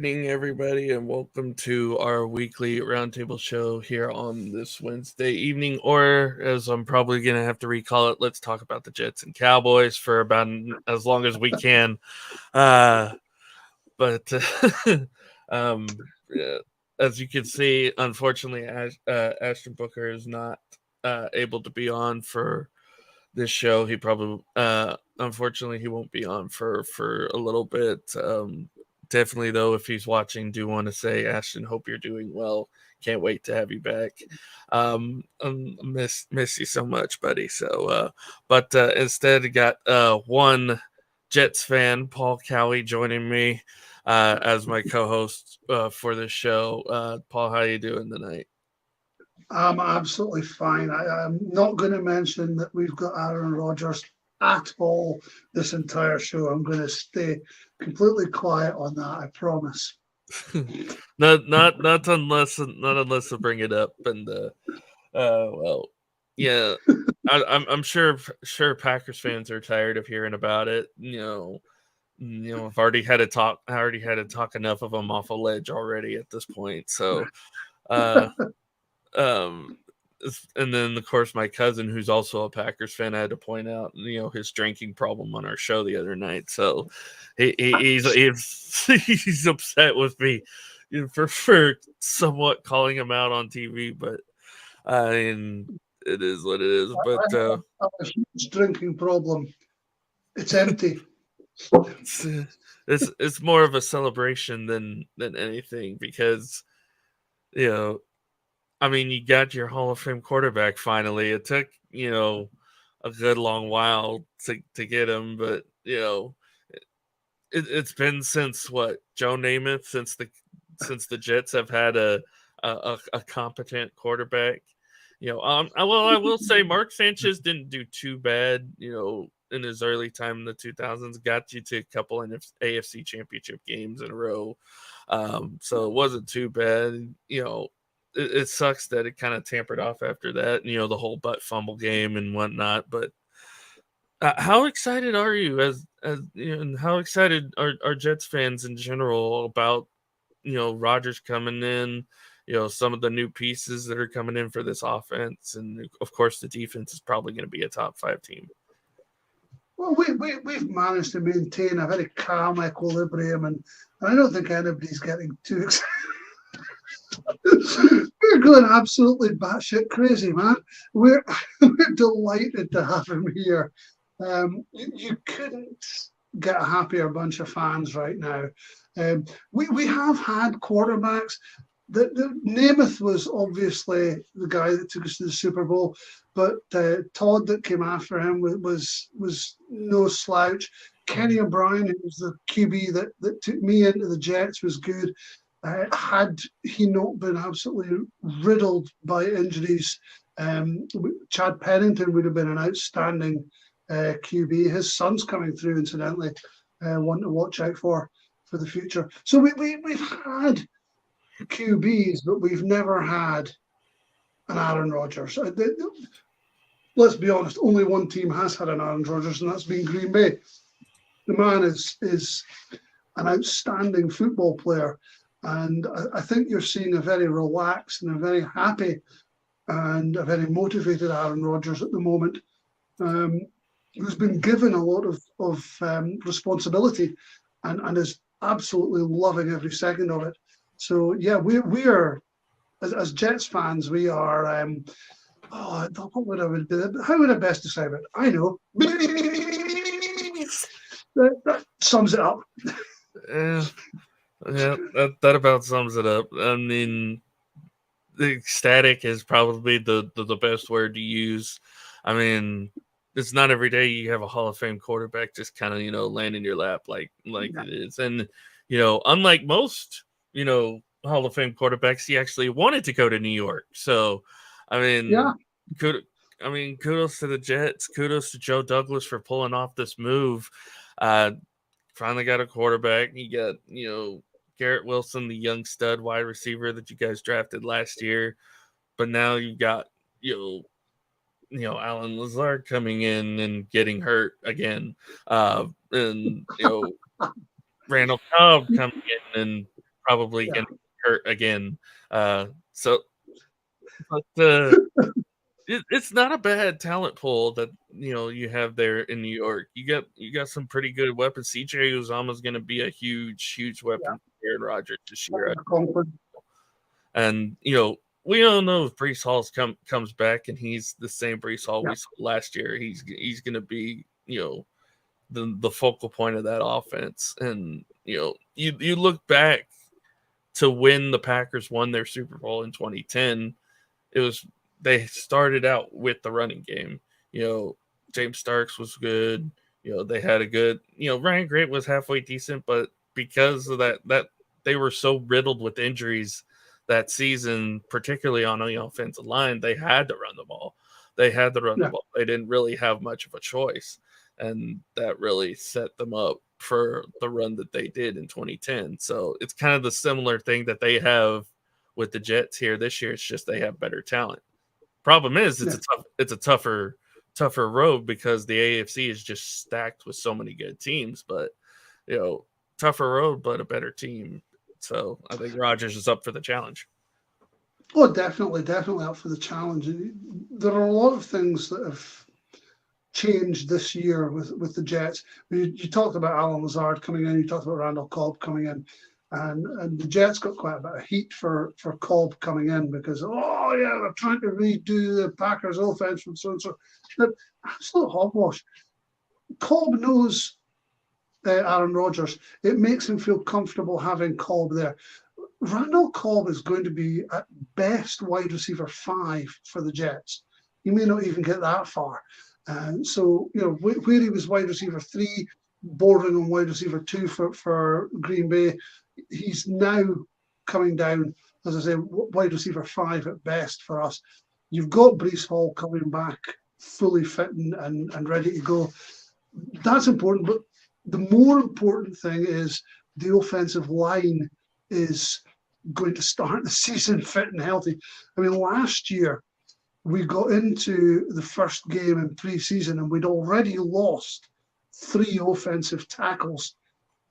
evening, everybody, and welcome to our weekly roundtable show here on this Wednesday evening, or as I'm probably going to have to recall it, let's talk about the Jets and Cowboys for about as long as we can. But yeah, as you can see, unfortunately, Ashton Booker is not able to be on for this show. He probably, unfortunately, he won't be on for a little bit. Definitely, though, if he's watching, do want to say, Ashton, hope you're doing well. Can't wait to have you back. Miss you so much, buddy. So, but instead, I got one Jets fan, Paul Cowie, joining me as my co-host for this show. Paul, how you doing tonight? I'm absolutely fine. I'm not going to mention that we've got Aaron Rodgers at all this entire show. I'm going to stay completely quiet on that. I promise. not unless I bring it up. And well, yeah, I'm sure Packers fans are tired of hearing about it. I've already had to talk. I already had to talk enough of them off a ledge already at this point. So, uh, um, and then of course my cousin, who's also a Packers fan, I had to point out, his drinking problem on our show the other night. So, he's he's upset with me for somewhat calling him out on TV, but I mean, it is what it is. But I have a huge drinking problem. It's empty. it's, it's more of a celebration than anything because you know I mean, you got your Hall of Fame quarterback finally. It took, a good long while to get him, but it's been since what, Joe Namath, since the Jets have had a competent quarterback. I will say Mark Sanchez didn't do too bad, in his early time in the 2000s, got you to a couple of AFC championship games in a row. So it wasn't too bad. It sucks that it kind of tampered off after that, the whole butt fumble game and whatnot. But how excited are you and how excited are Jets fans in general about, Rodgers coming in, some of the new pieces that are coming in for this offense. And of course, the defense is probably going to be a top 5 team. Well, we've managed to maintain a very calm equilibrium, and I don't think anybody's getting too excited. We're going absolutely batshit crazy, man. We're delighted to have him here. You couldn't get a happier bunch of fans right now. We have had quarterbacks. The Namath was obviously the guy that took us to the Super Bowl, but Todd that came after him was no slouch. Kenny O'Brien, who was the QB that took me into the Jets, was good. Had he not been absolutely riddled by injuries, Chad Pennington would have been an outstanding QB. His son's coming through, incidentally, one to watch out for the future. So we've had QBs, but we've never had an Aaron Rodgers. Let's be honest, only one team has had an Aaron Rodgers, and that's been Green Bay. The man is an outstanding football player, and I think you're seeing a very relaxed and a very happy and a very motivated Aaron Rodgers at the moment, who's been given a lot of responsibility and is absolutely loving every second of it. So yeah, we are as Jets fans, we are. What would I would do? How would I best describe it? I know. That sums it up. Yeah, that about sums it up. I mean, the ecstatic is probably the best word to use. I mean, it's not every day you have a Hall of Fame quarterback just kind of land in your lap like it is, and unlike most Hall of Fame quarterbacks, he actually wanted to go to New York. So, I mean, yeah. Kudos to the Jets. Kudos to Joe Douglas for pulling off this move. Finally got a quarterback. You got Garrett Wilson, the young stud wide receiver that you guys drafted last year, but now you got Alan Lazard coming in and getting hurt again, and Randall Cobb coming in and probably Yeah. going to hurt again. So, but it's not a bad talent pool that you have there in New York. You got some pretty good weapons. CJ Uzama's going to be a huge Yeah. weapon for Aaron Rodgers this year. Conklin. And we don't know if Brees Hall comes back and he's the same Brees Hall Yeah. we saw last year. He's going to be the focal point of that offense. And you look back to when the Packers won their Super Bowl in 2010. They started out with the running game. James Starks was good. They had a good. Ryan Grant was halfway decent, but because of that they were so riddled with injuries that season, particularly on the offensive line, they had to run the ball. They had to run the ball. They didn't really have much of a choice, and that really set them up for the run that they did in 2010. So it's kind of the similar thing that they have with the Jets here this year. It's just they have better talent. Problem is, it's a tougher road because the AFC is just stacked with so many good teams. But tougher road, but a better team. So I think Rodgers is up for the challenge. Oh, definitely up for the challenge. There are a lot of things that have changed this year with the Jets. You talked about Alan Lazard coming in. You talked about Randall Cobb coming in. And the Jets got quite a bit of heat for Cobb coming in because, they're trying to redo the Packers offense from so-and-so. But absolute hogwash. Cobb knows Aaron Rodgers. It makes him feel comfortable having Cobb there. Randall Cobb is going to be at best wide receiver 5 for the Jets. He may not even get that far. So, where he was wide receiver 3, bordering on wide receiver 2 for Green Bay, he's now coming down, as I say, wide receiver 5 at best for us. You've got Brees Hall coming back fully fit and ready to go. That's important, but the more important thing is the offensive line is going to start the season fit and healthy. I mean, last year we got into the first game in pre-season and we'd already lost 3 offensive tackles,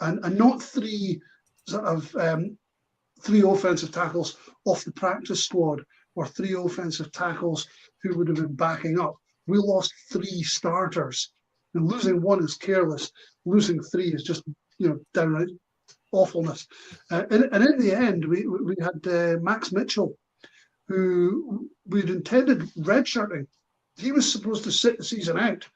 and not 3 sort of 3 offensive tackles off the practice squad or 3 offensive tackles who would have been backing up. We lost 3 starters. And losing 1 is careless. Losing 3 is just, downright awfulness. And in the end, we had Max Mitchell, who we'd intended redshirting. He was supposed to sit the season out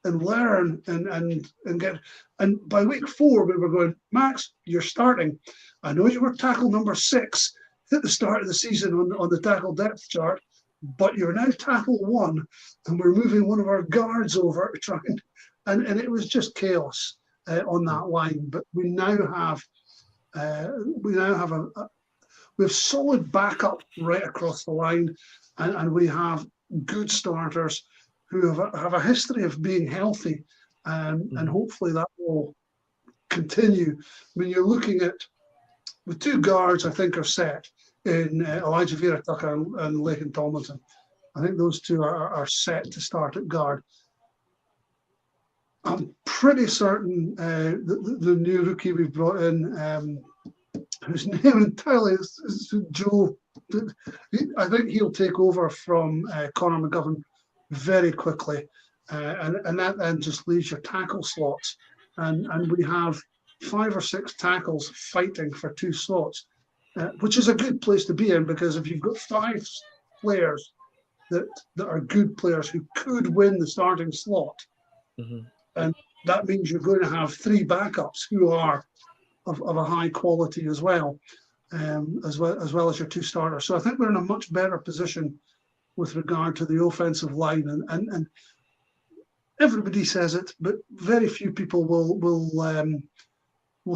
and learn and get. And by week 4, we were going, Max, you're starting. I know you were tackle number 6 at the start of the season on the tackle depth chart, but you're now tackle 1, and we're moving one of our guards over to try and it was just chaos on that line. But we now have we have solid backup right across the line, and we have good starters who have a history of being healthy, and hopefully that will continue. I mean, you're looking at the 2 guards I think are set in Elijah Vera Tucker and Laken Tomlinson. I think those 2 are set to start at guard. I'm pretty certain the new rookie we've brought in, whose name entirely is Joe, I think he'll take over from Conor McGovern very quickly, and that then just leaves your tackle slots, and we have 5 or 6 tackles fighting for 2 slots, which is a good place to be in, because if you've got 5 players that are good players who could win the starting slot, and that means you're going to have 3 backups who are of a high quality as well as your 2 starters. So I think we're in a much better position with regard to the offensive line, and everybody says it, but very few people will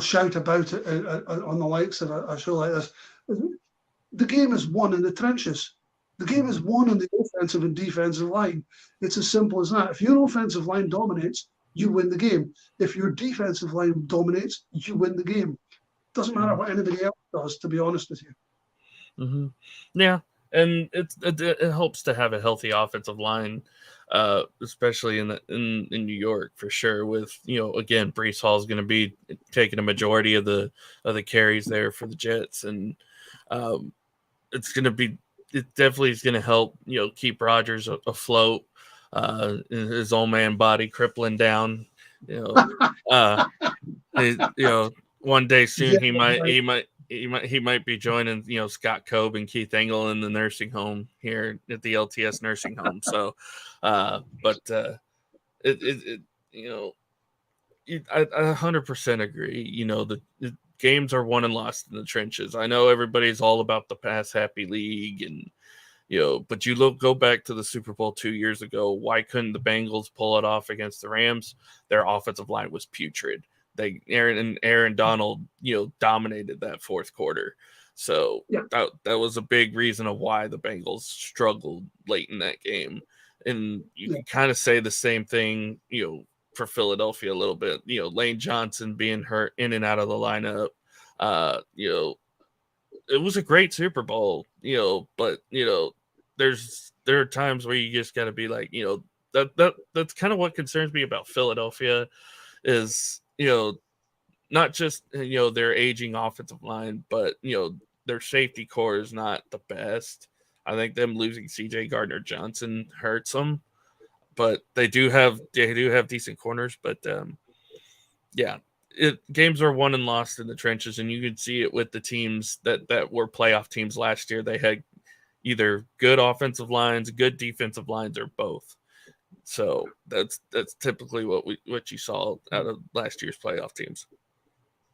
shout about it on the likes of a show like this. The game is won in the trenches. The game is won on the offensive and defensive line. It's as simple as that. If your offensive line dominates, you win the game. If your defensive line dominates, you win the game. Doesn't matter what anybody else does, to be honest with you. Yeah, and it helps to have a healthy offensive line, especially in New York for sure. With again, Brees Hall is going to be taking a majority of the carries there for the Jets, and um, it's going to be it definitely is going to help keep Rodgers afloat. His old man body crippling down, you know. Uh, one day soon Yeah, he might be joining Scott Cobe and Keith Engel in the nursing home here at the LTS nursing home. So, but it you know I 100% agree. The games are won and lost in the trenches. I know everybody's all about the pass happy league and but you go back to the Super Bowl 2 years ago. Why couldn't the Bengals pull it off against the Rams? Their offensive line was putrid. Aaron Donald, dominated that fourth quarter. So yeah, that was a big reason of why the Bengals struggled late in that game. And you yeah, can kind of say the same thing, for Philadelphia a little bit. Lane Johnson being hurt in and out of the lineup. It was a great Super Bowl, but there are times where you just got to be like, that's kind of what concerns me about Philadelphia is, not just their aging offensive line, but their safety core is not the best. I think them losing CJ Gardner Johnson hurts them, but they do have decent corners, but yeah, games are won and lost in the trenches, and you can see it with the teams that were playoff teams last year. They had either good offensive lines, good defensive lines, or both. So that's typically what you saw out of last year's playoff teams.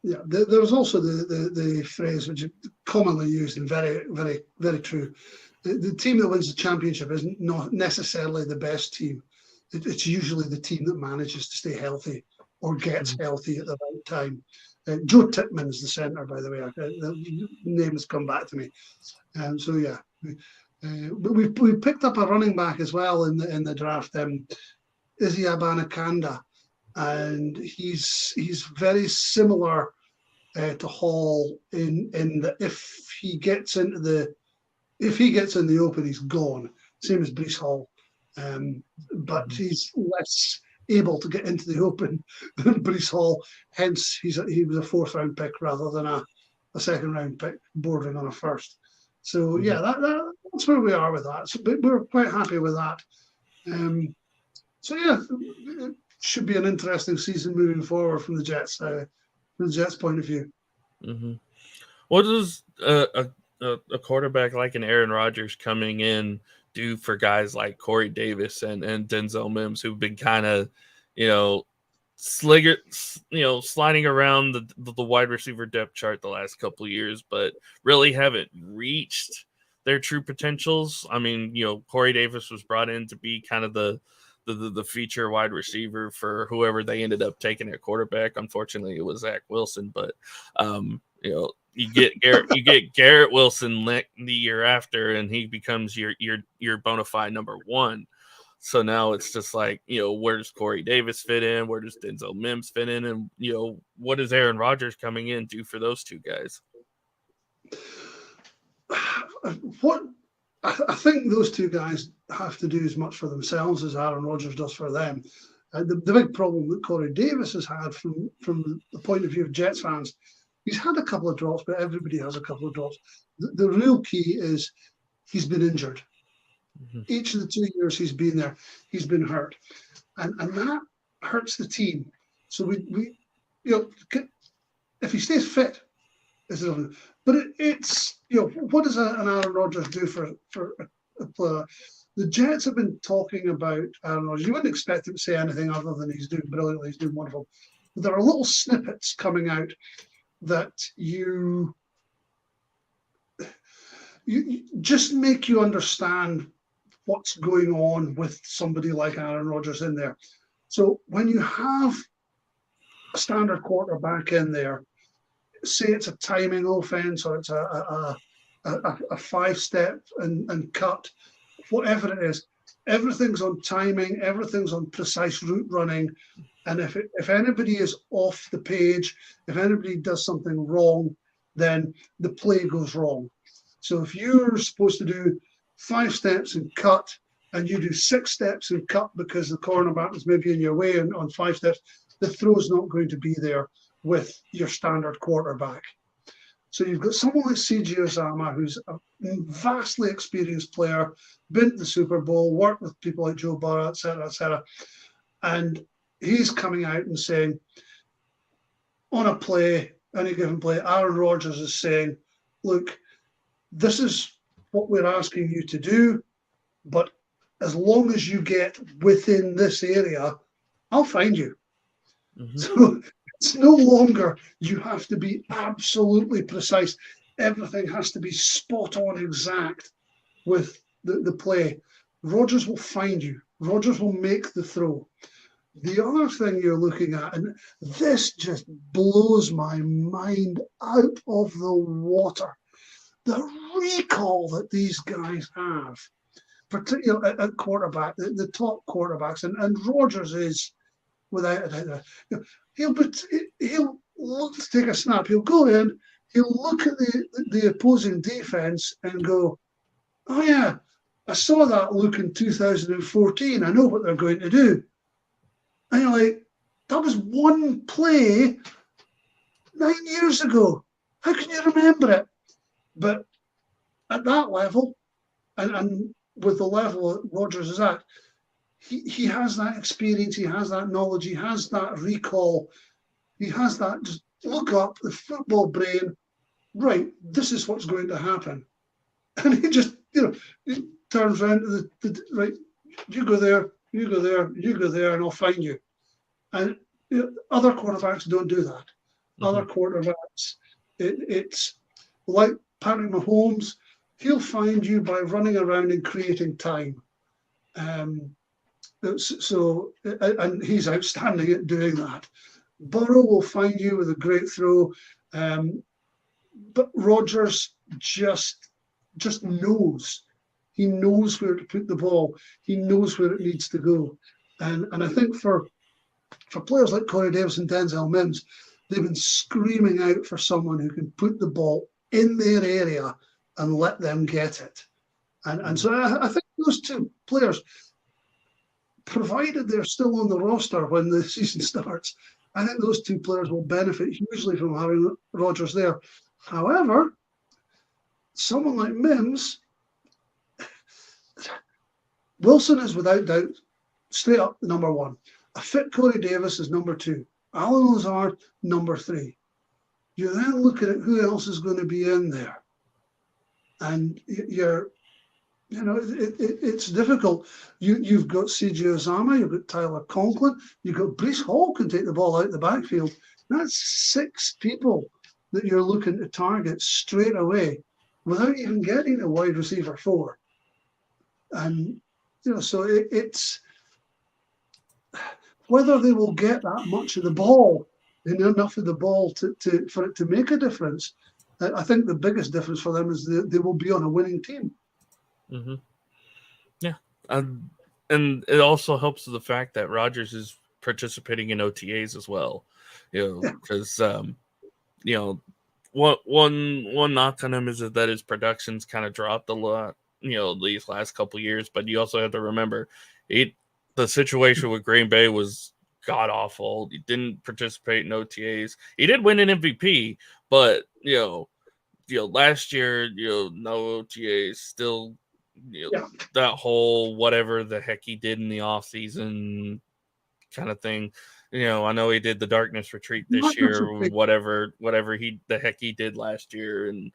yeah. There was also the phrase which is commonly used and very, very, very true. The team that wins the championship isn't not necessarily the best team. It's usually the team that manages to stay healthy or gets healthy at the right time. Joe Tippmann is the centre, by the way. The name has come back to me. So yeah, but we picked up a running back as well in the draft, Izzy Abanikanda, and he's very similar to Hall in that if he gets in the open, he's gone. Same as Brees Hall, but he's less able to get into the open than Brees Hall. Hence, he was a fourth round pick rather than a second round pick, bordering on a first. So yeah, that's where we are with that. So, but we're quite happy with that. So yeah, it should be an interesting season moving forward from the Jets, point of view. Mm-hmm. What does a quarterback like an Aaron Rodgers coming in do for guys like Corey Davis and Denzel Mims, who've been kind of, you know, sliding around the wide receiver depth chart the last couple of years, but really haven't reached their true potentials? I mean, Corey Davis was brought in to be kind of the feature wide receiver for whoever they ended up taking at quarterback. Unfortunately, it was Zach Wilson, but you get Garrett Wilson the year after, and he becomes your bona fide number one. So now it's just like, where does Corey Davis fit in? Where does Denzel Mims fit in? And what does Aaron Rodgers coming in do for those two guys? What I think those two guys have to do as much for themselves as Aaron Rodgers does for them. The big problem that Corey Davis has had from the point of view of Jets fans, he's had a couple of drops, but everybody has a couple of drops. The real key is he's been injured. Mm-hmm. Each of the 2 years he's been there, he's been hurt. And that hurts the team. So we if he stays fit, but it's what does an Aaron Rodgers do for a player? The Jets have been talking about Aaron Rodgers. You wouldn't expect him to say anything other than he's doing brilliantly, he's doing wonderful. But there are little snippets coming out that you just make you understand what's going on with somebody like Aaron Rodgers in there. So when you have a standard quarterback in there, say it's a timing offense or it's a 5-step and cut, whatever it is, everything's on timing, everything's on precise route running. And if anybody is off the page, if anybody does something wrong, then the play goes wrong. So if you're supposed to do 5 steps and cut, and you do 6 steps and cut because the cornerback is maybe in your way and on 5 steps, the throw's not going to be there with your standard quarterback. So you've got someone like CJ Uzama, who's a vastly experienced player, been to the Super Bowl, worked with people like Joe Burrow, et cetera, and he's coming out and saying, on a play, any given play, Aaron Rodgers is saying, look, this is what we're asking you to do, but as long as you get within this area, I'll find you. Mm-hmm. So it's no longer you have to be absolutely precise. Everything has to be spot on exact with the play. Rodgers will find you. Rodgers will make the throw. The other thing you're looking at, and this just blows my mind out of the water, the recall that these guys have, particularly at quarterback, the top quarterbacks, and Rodgers is, without a doubt, he'll look to take a snap, he'll go in, he'll look at the opposing defense and go, oh yeah, I saw that look in 2014, I know what they're going to do. And you're like, that was one play 9 years ago. How can you remember it? But at that level, and with the level that Rodgers is at, he has that experience, he has that knowledge, he has that recall, he has that just look up, the football brain, right, this is what's going to happen. And he just, he turns around to the right, you go there, you go there, you go there, and I'll find you. And other quarterbacks don't do that. Mm-hmm. Other quarterbacks, it's like Patrick Mahomes, he'll find you by running around and creating time. And he's outstanding at doing that. Burrow will find you with a great throw. But Rodgers just knows. He knows where to put the ball. He knows where it needs to go. And I think for players like Corey Davis and Denzel Mims, they've been screaming out for someone who can put the ball in their area and let them get it. And so I think those two players, provided they're still on the roster when the season starts, I think those two players will benefit hugely from having Rodgers there. However, someone like Mims, Wilson is without doubt straight up number one. A fit Corey Davis is number two. Alan Lazard, number three. You're then looking at who else is going to be in there. And it's difficult. You've got CJ Uzama, you've got Tyler Conklin, you've got Breece Hall can take the ball out the backfield. That's 6 people that you're looking to target straight away without even getting a wide receiver 4. And, so it's whether they will get that much of the ball, enough of the ball for it to make a difference. I think the biggest difference for them is they will be on a winning team. Mm-hmm. Yeah. And it also helps with the fact that Rodgers is participating in OTAs as well, because, one knock on him is that his production's kind of dropped a lot, these last couple of years, but you also have to remember the situation with Green Bay was god awful. He didn't participate in OTAs. He did win an MVP, but last year, no OTAs, still, that whole whatever the heck he did in the offseason kind of thing. I know he did the darkness retreat this year, whatever the heck he did last year, and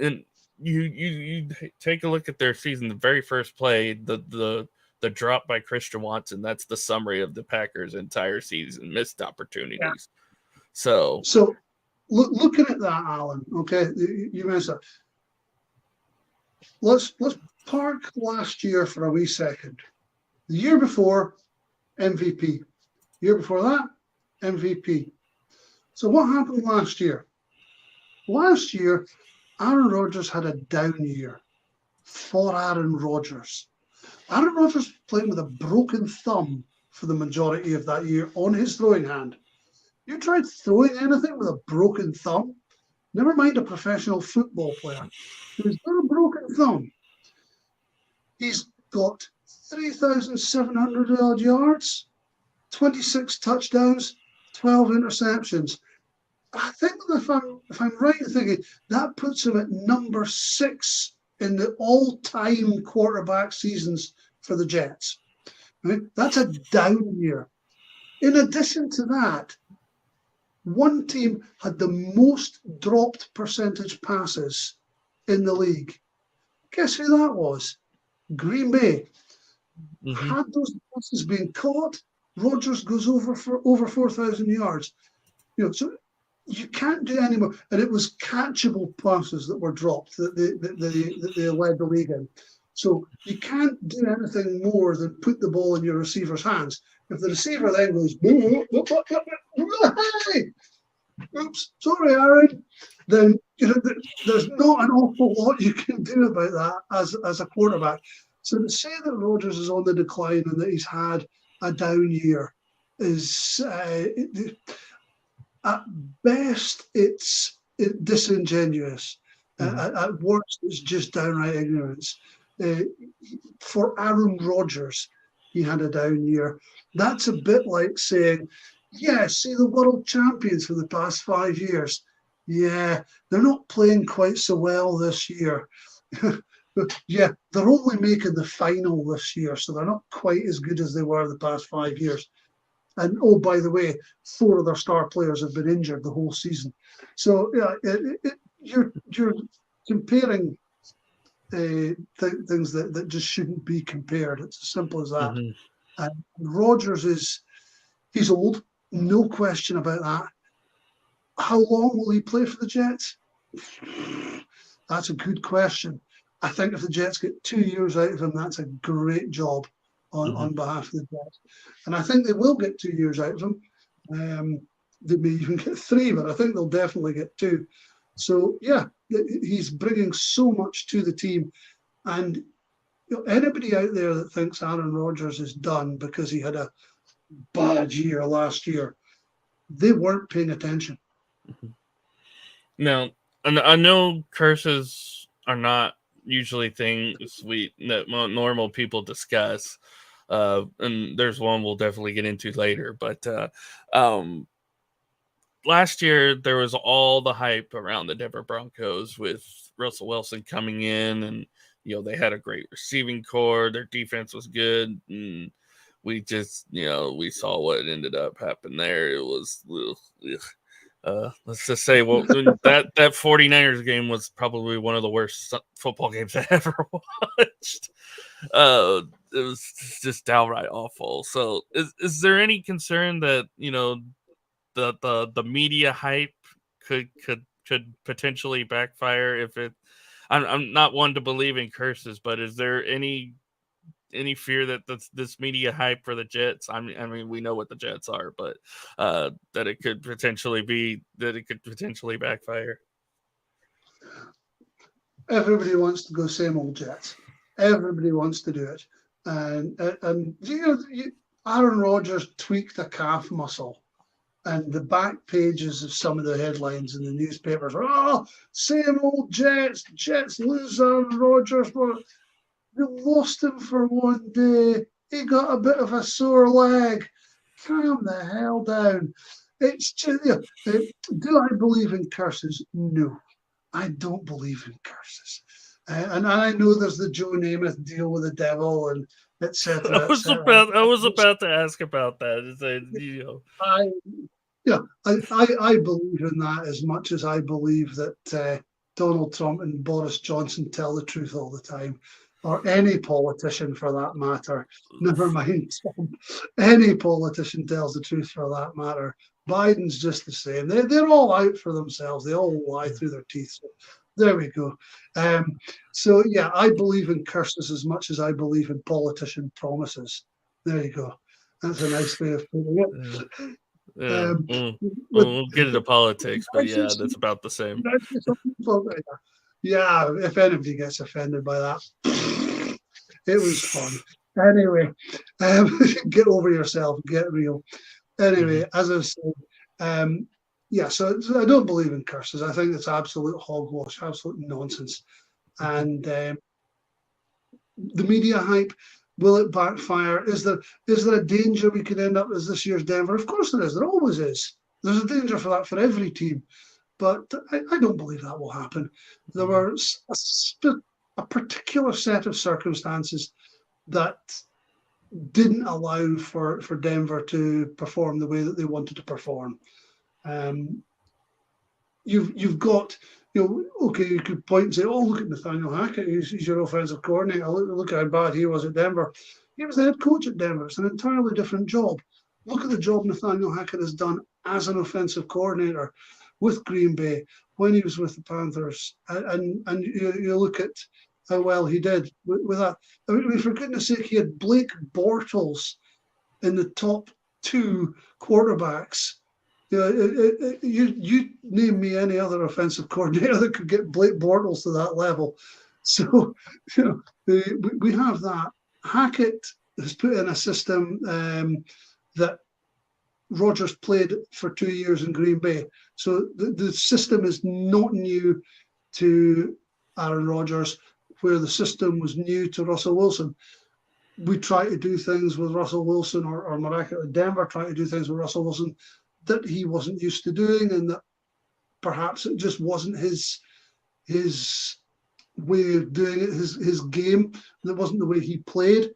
and you take a look at their season. The very first play, the drop by Christian Watson, that's the summary of the Packers' entire season, missed opportunities. Yeah. So looking at that, Alan, okay, you mentioned that. Let's park last year for a wee second. The year before, MVP. Year before that, MVP. So what happened last year? Last year, Aaron Rodgers had a down year for Aaron Rodgers. Aaron Rodgers playing with a broken thumb for the majority of that year on his throwing hand. You tried throwing anything with a broken thumb, never mind a professional football player, who's got a broken thumb. He's got 3,700 odd yards, 26 touchdowns, 12 interceptions. I think if I'm right in thinking, that puts him at number 6 in the all-time quarterback seasons for the Jets. Right? That's a down year. In addition to that, one team had the most dropped percentage passes in the league. Guess who that was? Green Bay. Mm-hmm. Had those passes been caught, Rodgers goes over 4,000 yards. So you can't do any more. And it was catchable passes that were dropped that they led the league in. So you can't do anything more than put the ball in your receiver's hands. If the receiver then goes, hey, oops, sorry, Aaron, then there's not an awful lot you can do about that as a quarterback. So to say that Rodgers is on the decline and that he's had a down year is, at best, it's disingenuous. At worst, it's just downright ignorance. For Aaron Rodgers, he had a down year. That's a bit like saying, yeah, see the world champions for the past 5 years. Yeah, they're not playing quite so well this year. Yeah, they're only making the final this year, so they're not quite as good as they were the past 5 years. And oh, by the way, 4 of their star players have been injured the whole season. So yeah, you're comparing things that just shouldn't be compared. It's as simple as that. Mm-hmm. And Rodgers he's old, no question about that. How long will he play for the Jets? That's a good question. I think if the Jets get 2 years out of him, that's a great job on behalf of the Jets. And I think they will get 2 years out of him. They may even get 3, but I think they'll definitely get 2. So, yeah, he's bringing so much to the team. And anybody out there that thinks Aaron Rodgers is done because he had a bad year last year, they weren't paying attention. Now, I know curses are not usually things that normal people discuss, and there's one we'll definitely get into later. But last year there was all the hype around the Denver Broncos with Russell Wilson coming in, and they had a great receiving core, their defense was good, and we just we saw what ended up happening there. It was let's just say that 49ers game was probably one of the worst football games I ever watched. It was just downright awful. So is there any concern that the media hype could potentially backfire if it? I'm not one to believe in curses, but is there any fear that this media hype for the Jets? I mean, we know what the Jets are, but that it could potentially backfire. Everybody wants to go same old Jets. Everybody wants to do it, and Aaron Rodgers tweaked a calf muscle, and the back pages of some of the headlines in the newspapers are, same old Jets. Jets lose Aaron Rodgers. They lost him for one day. He got a bit of a sore leg. Calm the hell down. It's just, do I believe in curses? No, I don't believe in curses. And I know there's the Joe Namath deal with the devil and etc. I was about to ask about that. I believe in that as much as I believe that Donald Trump and Boris Johnson tell the truth all the time. Or any politician for that matter, never mind Trump. Any politician tells the truth for that matter. Biden's just the same. They're all out for themselves. They all lie through their teeth. So there we go. So yeah, I believe in curses as much as I believe in politician promises. There you go. That's a nice way of putting it. We'll get into politics, but yeah, that's about the same. Yeah, if anybody gets offended by that, it was fun. Anyway, get over yourself, get real. Anyway, as I was saying, yeah, so I don't believe in curses. I think it's absolute hogwash, absolute nonsense. And the media hype, will it backfire? Is there a danger we could end up as this year's Denver? Of course there is. There always is. There's a danger for that for every team. But I don't believe that will happen. There were a particular set of circumstances that didn't allow for Denver to perform the way that they wanted to perform. Um, you've got, okay, you could point and say, oh, look at Nathaniel Hackett, he's your offensive coordinator. Look how bad he was at Denver. He was the head coach at Denver. It's an entirely different job. Look at the job Nathaniel Hackett has done as an offensive coordinator with Green Bay when he was with the Panthers, and you look at how well he did with that. I mean, for goodness sake, he had Blake Bortles in the top two quarterbacks. You name me any other offensive coordinator that could get Blake Bortles to that level. So, we have that. Hackett has put in a system that Rodgers played for 2 years in Green Bay. So the system is not new to Aaron Rodgers, where the system was new to Russell Wilson. We try to do things with Russell Wilson, or miraculously Denver try to do things with Russell Wilson that he wasn't used to doing, and that perhaps it just wasn't his way of doing it, his game. That wasn't the way he played.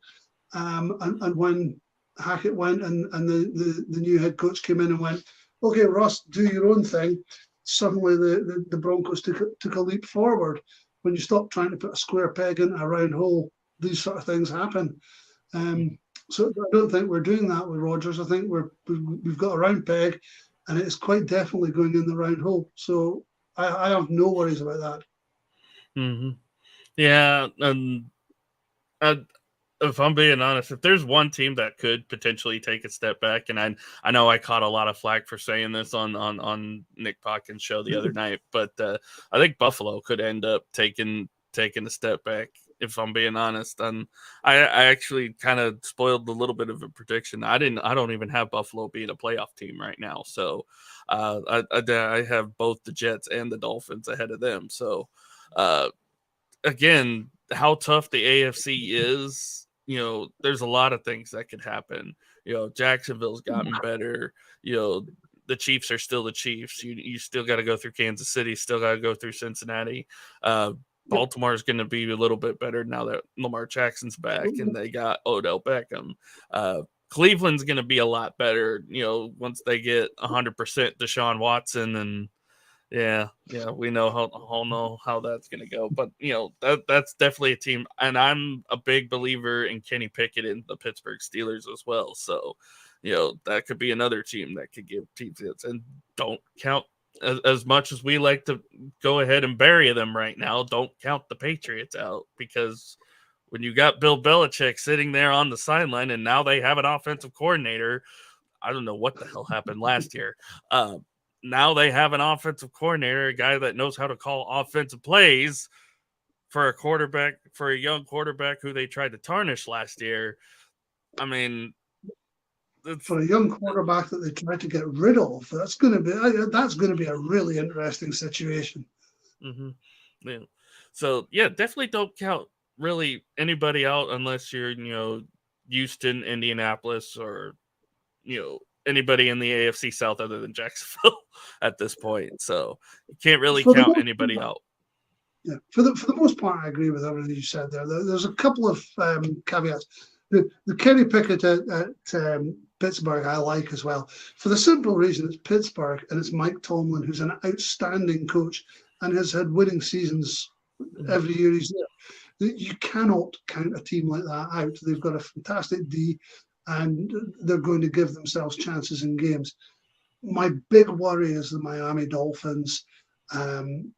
And when Hackett went and the new head coach came in and went, okay, Russ, do your own thing, suddenly the Broncos took a leap forward. When you stop trying to put a square peg in a round hole, these sort of things happen. So I don't think we're doing that with Rodgers. I think we've got a round peg, and it's quite definitely going in the round hole. So I have no worries about that. Mm-hmm. Yeah, and if I'm being honest, if there's one team that could potentially take a step back, and I know I caught a lot of flack for saying this on Nick Pockins' show the other night, but I think Buffalo could end up taking a step back. If I'm being honest, and I actually kind of spoiled a little bit of a prediction. I don't even have Buffalo being a playoff team right now, so I have both the Jets and the Dolphins ahead of them. So again, how tough the AFC is, there's a lot of things that could happen. Jacksonville's gotten better. The Chiefs are still the Chiefs. You still got to go through Kansas City, still got to go through Cincinnati. Baltimore is going to be a little bit better now that Lamar Jackson's back and they got Odell Beckham. Cleveland's going to be a lot better, once they get 100% Deshaun Watson, and yeah, we know how that's going to go. But that's definitely a team, and I'm a big believer in Kenny Pickett and the Pittsburgh Steelers as well. So, that could be another team that could give teams hits, and don't count. As much as we like to go ahead and bury them right now, don't count the Patriots out, because when you got Bill Belichick sitting there on the sideline and now they have an offensive coordinator, I don't know what the hell happened last year. Now they have an offensive coordinator, a guy that knows how to call offensive plays for a young quarterback who they tried to tarnish last year. I mean, for a young quarterback that they tried to get rid of, that's going to be a really interesting situation. Mm-hmm. Yeah. So definitely don't count really anybody out unless you're Houston, Indianapolis, or anybody in the AFC South other than Jacksonville at this point. So you can't really count anybody out. Yeah, for the most part, I agree with everything you said there. There's a couple of caveats. The Kenny Pickett at Pittsburgh I like as well, for the simple reason it's Pittsburgh and it's Mike Tomlin, who's an outstanding coach and has had winning seasons every year he's there. You cannot count a team like that out. They've got a fantastic D, and they're going to give themselves chances in games. My big worry is the Miami Dolphins. I'm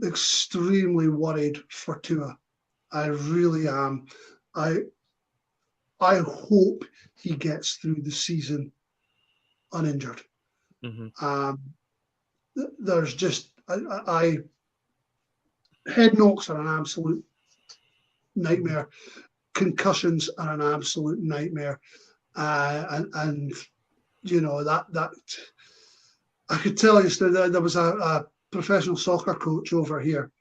extremely worried for Tua. I really am. I hope he gets through the season uninjured. Mm-hmm. There's just head knocks are an absolute nightmare. Concussions are an absolute nightmare. and you know that I could tell you that there was a professional soccer coach over here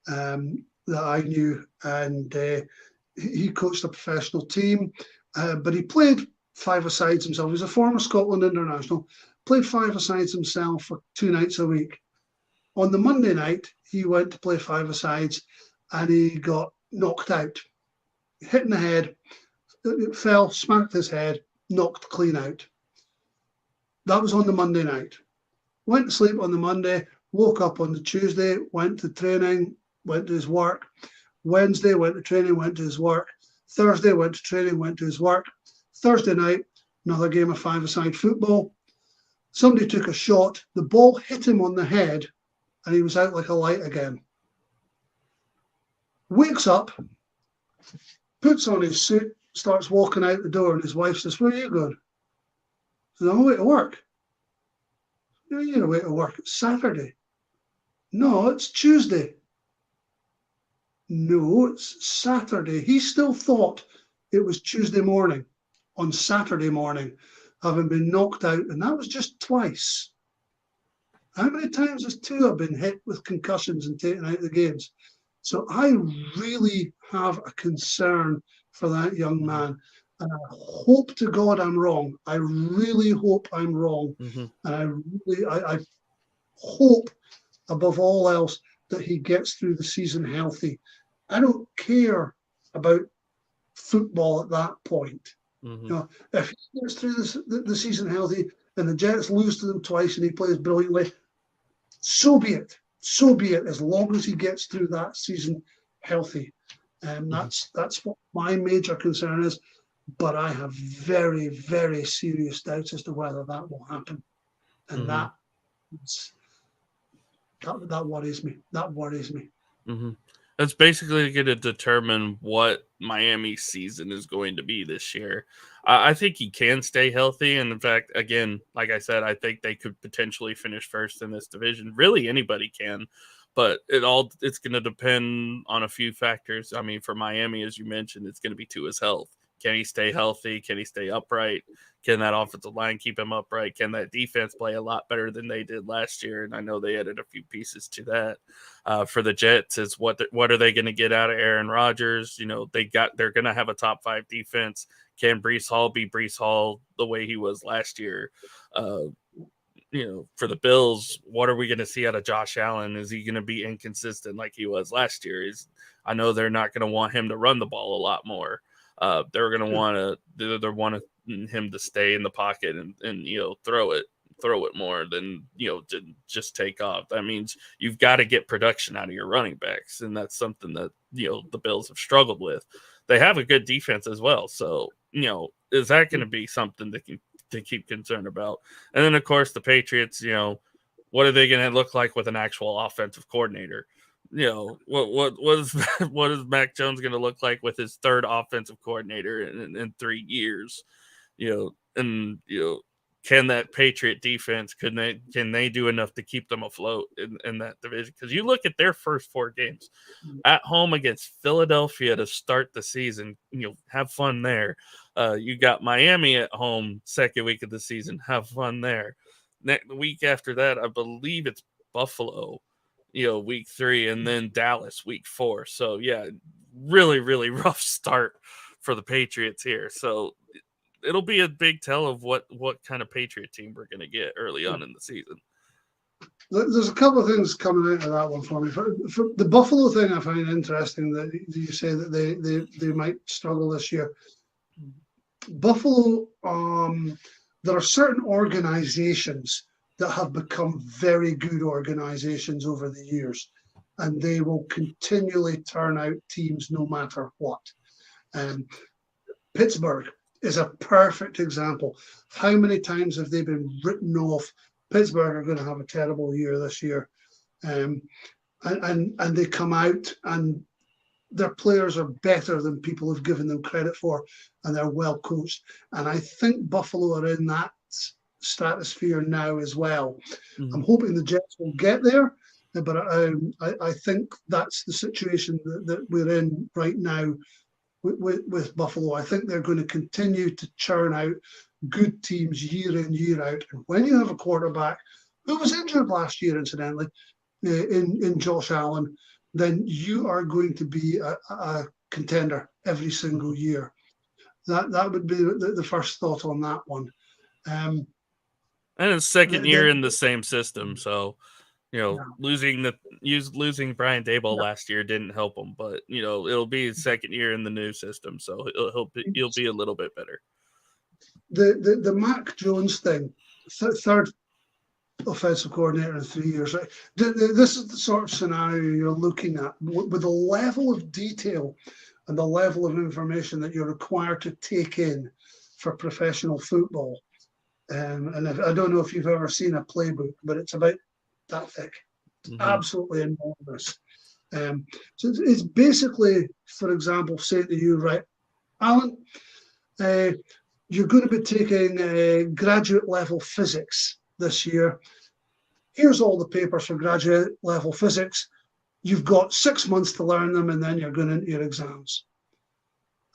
that I knew, and he coached a professional team, but he played five-a-sides himself. He's a former Scotland international, played five-a-sides himself for 2 nights a week. On the Monday night, he went to play five-a-sides, and he got knocked out, hit in the head, fell, smacked his head, knocked clean out. That was on the Monday night. Went to sleep on the Monday, woke up on the Tuesday, went to training, went to his work. Wednesday, went to training, went to his work. Thursday, went to training, went to his work. Thursday night, another game of five-a-side football. Somebody took a shot, the ball hit him on the head, and he was out like a light again. Wakes up, puts on his suit, starts walking out the door, and his wife says, "Where are you going?" He says, "I'm away to work." "You're away to work. It's Saturday." "No, it's Tuesday." "No, it's Saturday." He still thought it was Tuesday morning, on Saturday morning, having been knocked out, and that was just twice. How many times has Tua been hit with concussions and taken out of the games? So I really have a concern for that young man. And I hope to God I'm wrong. I really hope I'm wrong. And I hope above all else that he gets through the season healthy. I don't care about football at that point. You know, if he gets through the season healthy and the Jets lose to them twice and he plays brilliantly, so be it. So be it, as long as he gets through that season healthy. And that's what my major concern is. But I have very, very serious doubts as to whether that will happen. And that worries me. That worries me. That's basically going to determine what Miami's season is going to be this year. I think he can stay healthy. And in fact, again, like I said, I think they could potentially finish first in this division. Really, anybody can. But it's going to depend on a few factors. I mean, for Miami, as you mentioned, it's going to be to his health. Can he stay healthy? Can he stay upright? Can that offensive line keep him upright? Can that defense play a lot better than they did last year? And I know they added a few pieces to that. For the Jets, is what are they going to get out of Aaron Rodgers? You know, they're going to have a top 5 defense. Can Breece Hall be Breece Hall the way he was last year? For the Bills, what are we going to see out of Josh Allen? Is he going to be inconsistent like he was last year? I know they're not going to want him to run the ball a lot more. They're going to want him to stay in the pocket and throw it more than to just take off. That means you've got to get production out of your running backs, and that's something that the Bills have struggled with. They have a good defense as well, so is that going to be something to keep concerned about? And then of course the Patriots, what are they going to look like with an actual offensive coordinator? What is Mac Jones going to look like with his third offensive coordinator in 3 years? Can that Patriot defense, can they do enough to keep them afloat in that division? Because you look at their first 4 games at home against Philadelphia to start the season, have fun there. You got Miami at home second week of the season, have fun there. The week after that, I believe it's Buffalo, week 3, and then Dallas week 4. So yeah, really, really rough start for the Patriots here. So it'll be a big tell of what kind of Patriot team we're going to get early on in the season. There's a couple of things coming out of that one for me. For the Buffalo thing, I find interesting that you say that they might struggle this year. Buffalo, there are certain organizations that have become very good organizations over the years, and they will continually turn out teams no matter what. Pittsburgh is a perfect example. How many times have they been written off? Pittsburgh are going to have a terrible year this year. And they come out and their players are better than people have given them credit for, and they're well coached. And I think Buffalo are in that stratosphere now as well. I'm hoping the Jets will get there, but I think that's the situation that we're in right now with Buffalo. I think they're going to continue to churn out good teams year in, year out. And when you have a quarterback who was injured last year, incidentally, in Josh Allen, then you are going to be a contender every single year. That would be the first thought on that one. And his second year in the same system, so losing Brian Daboll last year didn't help him, but it'll be his second year in the new system, so he'll be a little bit better. The Mac Jones thing, third offensive coordinator in 3 years. Right? This is the sort of scenario you're looking at with the level of detail and the level of information that you're required to take in for professional football. And I don't know if you've ever seen a playbook, but it's about that thick. Mm-hmm. Absolutely enormous. So it's basically, for example, saying to you, right, Alan, you're going to be taking graduate level physics this year. Here's all the papers for graduate level physics. You've got 6 months to learn them, and then you're going into your exams.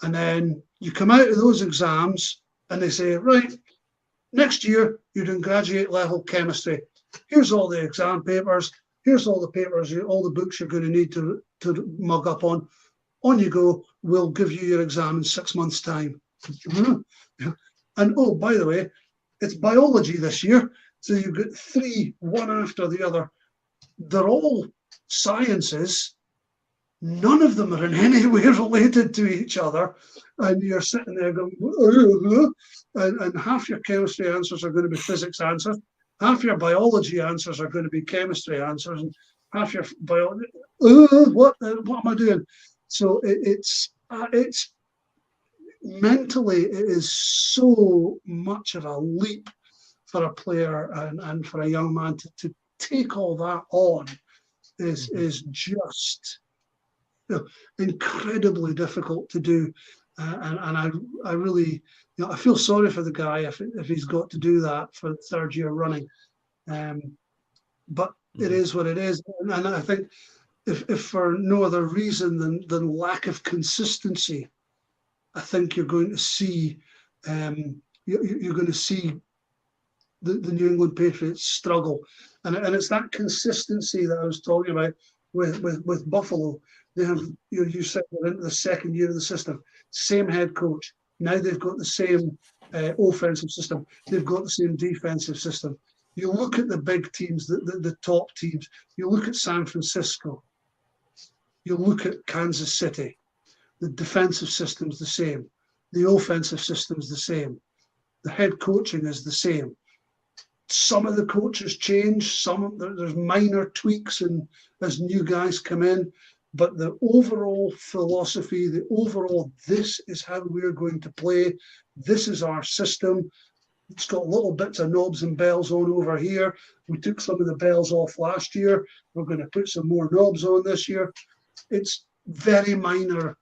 And then you come out of those exams, and they say, right, next year you're doing graduate level chemistry. Here's all the exam papers. Here's all the papers, all the books you're going to need to mug up on. On you go. We'll give you your exam in 6 months' time. And oh, by the way, it's biology this year. So you've got three, one after the other. They're all sciences. None of them are in any way related to each other. And you're sitting there going, and half your chemistry answers are going to be physics answers. Half your biology answers are going to be chemistry answers. And half your biology, what am I doing? So it's mentally, it is so much of a leap for a player and for a young man to take all that on is just incredibly difficult to do. And I really, I feel sorry for the guy if he's got to do that for the third year running. But it is what it is. And I think if for no other reason than lack of consistency, I think you're going to see you're going to see the New England Patriots struggle, and it's that consistency that I was talking about with Buffalo. They have you said they're into the second year of the system, same head coach. Now they've got the same offensive system. They've got the same defensive system. You look at the big teams, the top teams. You look at San Francisco. You look at Kansas City. The defensive system's the same. The offensive system's the same. The head coaching is the same. Some of the coaches change. There's minor tweaks and as new guys come in. But the overall philosophy, this is how we're going to play. This is our system. It's got little bits of knobs and bells on over here. We took some of the bells off last year. We're going to put some more knobs on this year. It's very minor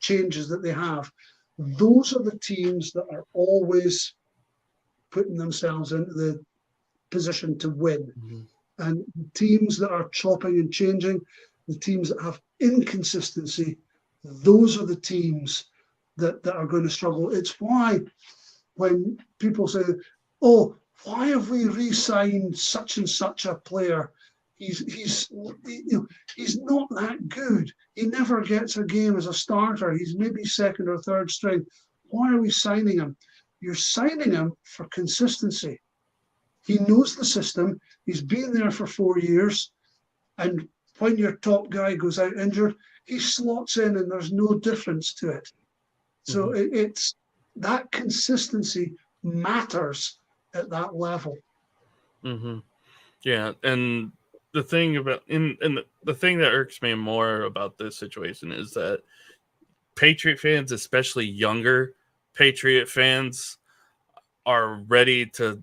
changes that they have. Those are the teams that are always putting themselves into the position to win. Mm-hmm. And teams that are chopping and changing, the teams that have inconsistency, those are the teams that are going to struggle. It's why when people say, oh, why have we re-signed such and such a player? He's not that good. He never gets a game as a starter. He's maybe second or third string. Why are we signing him? You're signing him for consistency. He knows the system. He's been there for 4 years. And when your top guy goes out injured, he slots in and there's no difference to it. So it's that consistency matters at that level. Mm-hmm. Yeah, and the thing about the thing that irks me more about this situation is that Patriot fans, especially younger Patriot fans, are ready to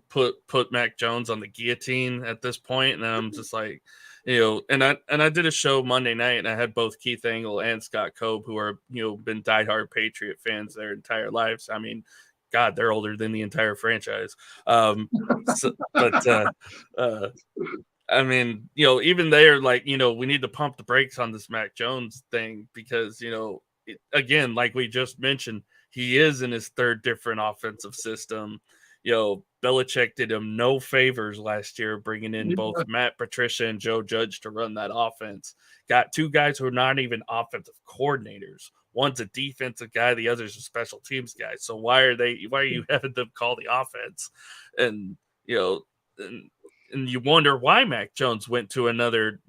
put Mac Jones on the guillotine at this point, and I'm just like, and I did a show Monday night, and I had both Keith Angle and Scott Cope, who are been diehard Patriot fans their entire lives. I mean, God, they're older than the entire franchise. I mean, even they are like, we need to pump the brakes on this Mac Jones thing because, again, like we just mentioned, he is in his third different offensive system. Belichick did him no favors last year, bringing in both Matt Patricia and Joe Judge to run that offense. Got two guys who are not even offensive coordinators. One's a defensive guy, the other's a special teams guy. So why are you having them call the offense? And and you wonder why Mac Jones went to another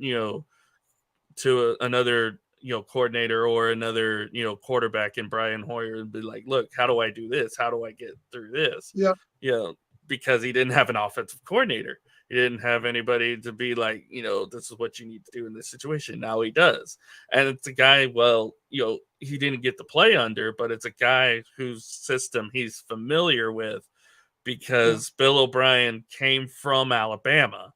coordinator or another quarterback in Brian Hoyer and be like, look, how do I do this? How do I get through this? Yeah. Because he didn't have an offensive coordinator. He didn't have anybody to be like, this is what you need to do in this situation. Now he does. And it's a guy, he didn't get to play under, but it's a guy whose system he's familiar with because Bill O'Brien came from Alabama.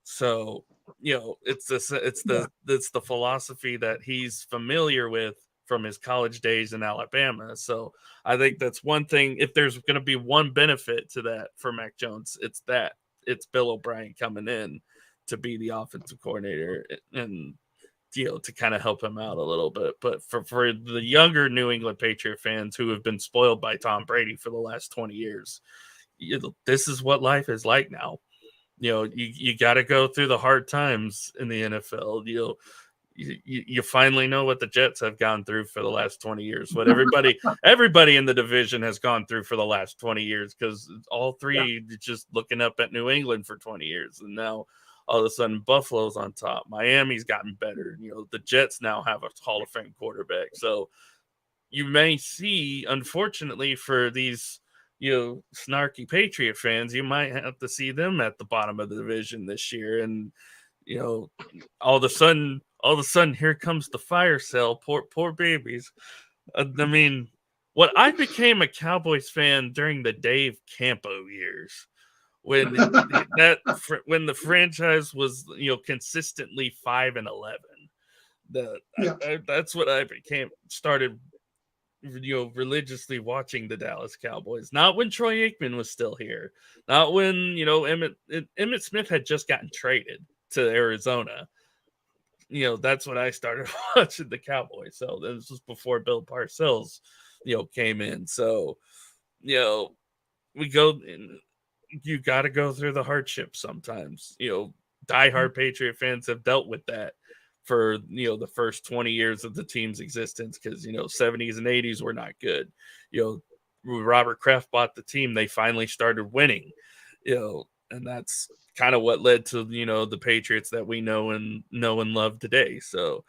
So, it's the philosophy that he's familiar with from his college days in Alabama. So I think that's one thing. If there's going to be one benefit to that for Mac Jones, it's Bill O'Brien coming in to be the offensive coordinator and to kind of help him out a little bit. But for the younger New England Patriot fans who have been spoiled by Tom Brady for the last 20 years, this is what life is like now. You got to go through the hard times in the NFL. You finally know what the Jets have gone through for the last 20 years, what everybody in the division has gone through for the last 20 years, because all three just looking up at New England for 20 years. And now all of a sudden Buffalo's on top. Miami's gotten better. The Jets now have a Hall of Fame quarterback. So you may see, unfortunately for these snarky Patriot fans, you might have to see them at the bottom of the division this year. And all of a sudden, here comes the fire sale. Poor babies. I mean, I became a Cowboys fan during the Dave Campo years, when when the franchise was consistently 5-11. That's what I started religiously watching the Dallas Cowboys. Not when Troy Aikman was still here. Not when Emmitt Smith had just gotten traded to Arizona. That's when I started watching the Cowboys. So this was before Bill Parcells came in. So we go in, you got to go through the hardship sometimes. Diehard Patriot fans have dealt with that for the first 20 years of the team's existence, because 70s and 80s were not good. Robert Kraft bought the team, they finally started winning, and that's kind of what led to the Patriots that we know and love today. So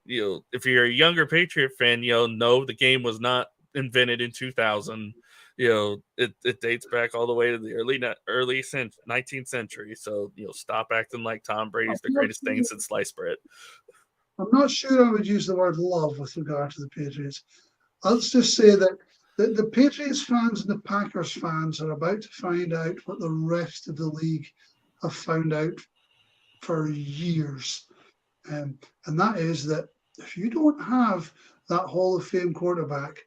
if you're a younger Patriot fan, know the game was not invented in 2000. It dates back all the way to the early 19th century. So stop acting like Tom Brady's the greatest thing since sliced bread. I'm not sure I would use the word love with regard to the Patriots. Let's just say that the Patriots fans and the Packers fans are about to find out what the rest of the league have found out for years. And that is that if you don't have that Hall of Fame quarterback,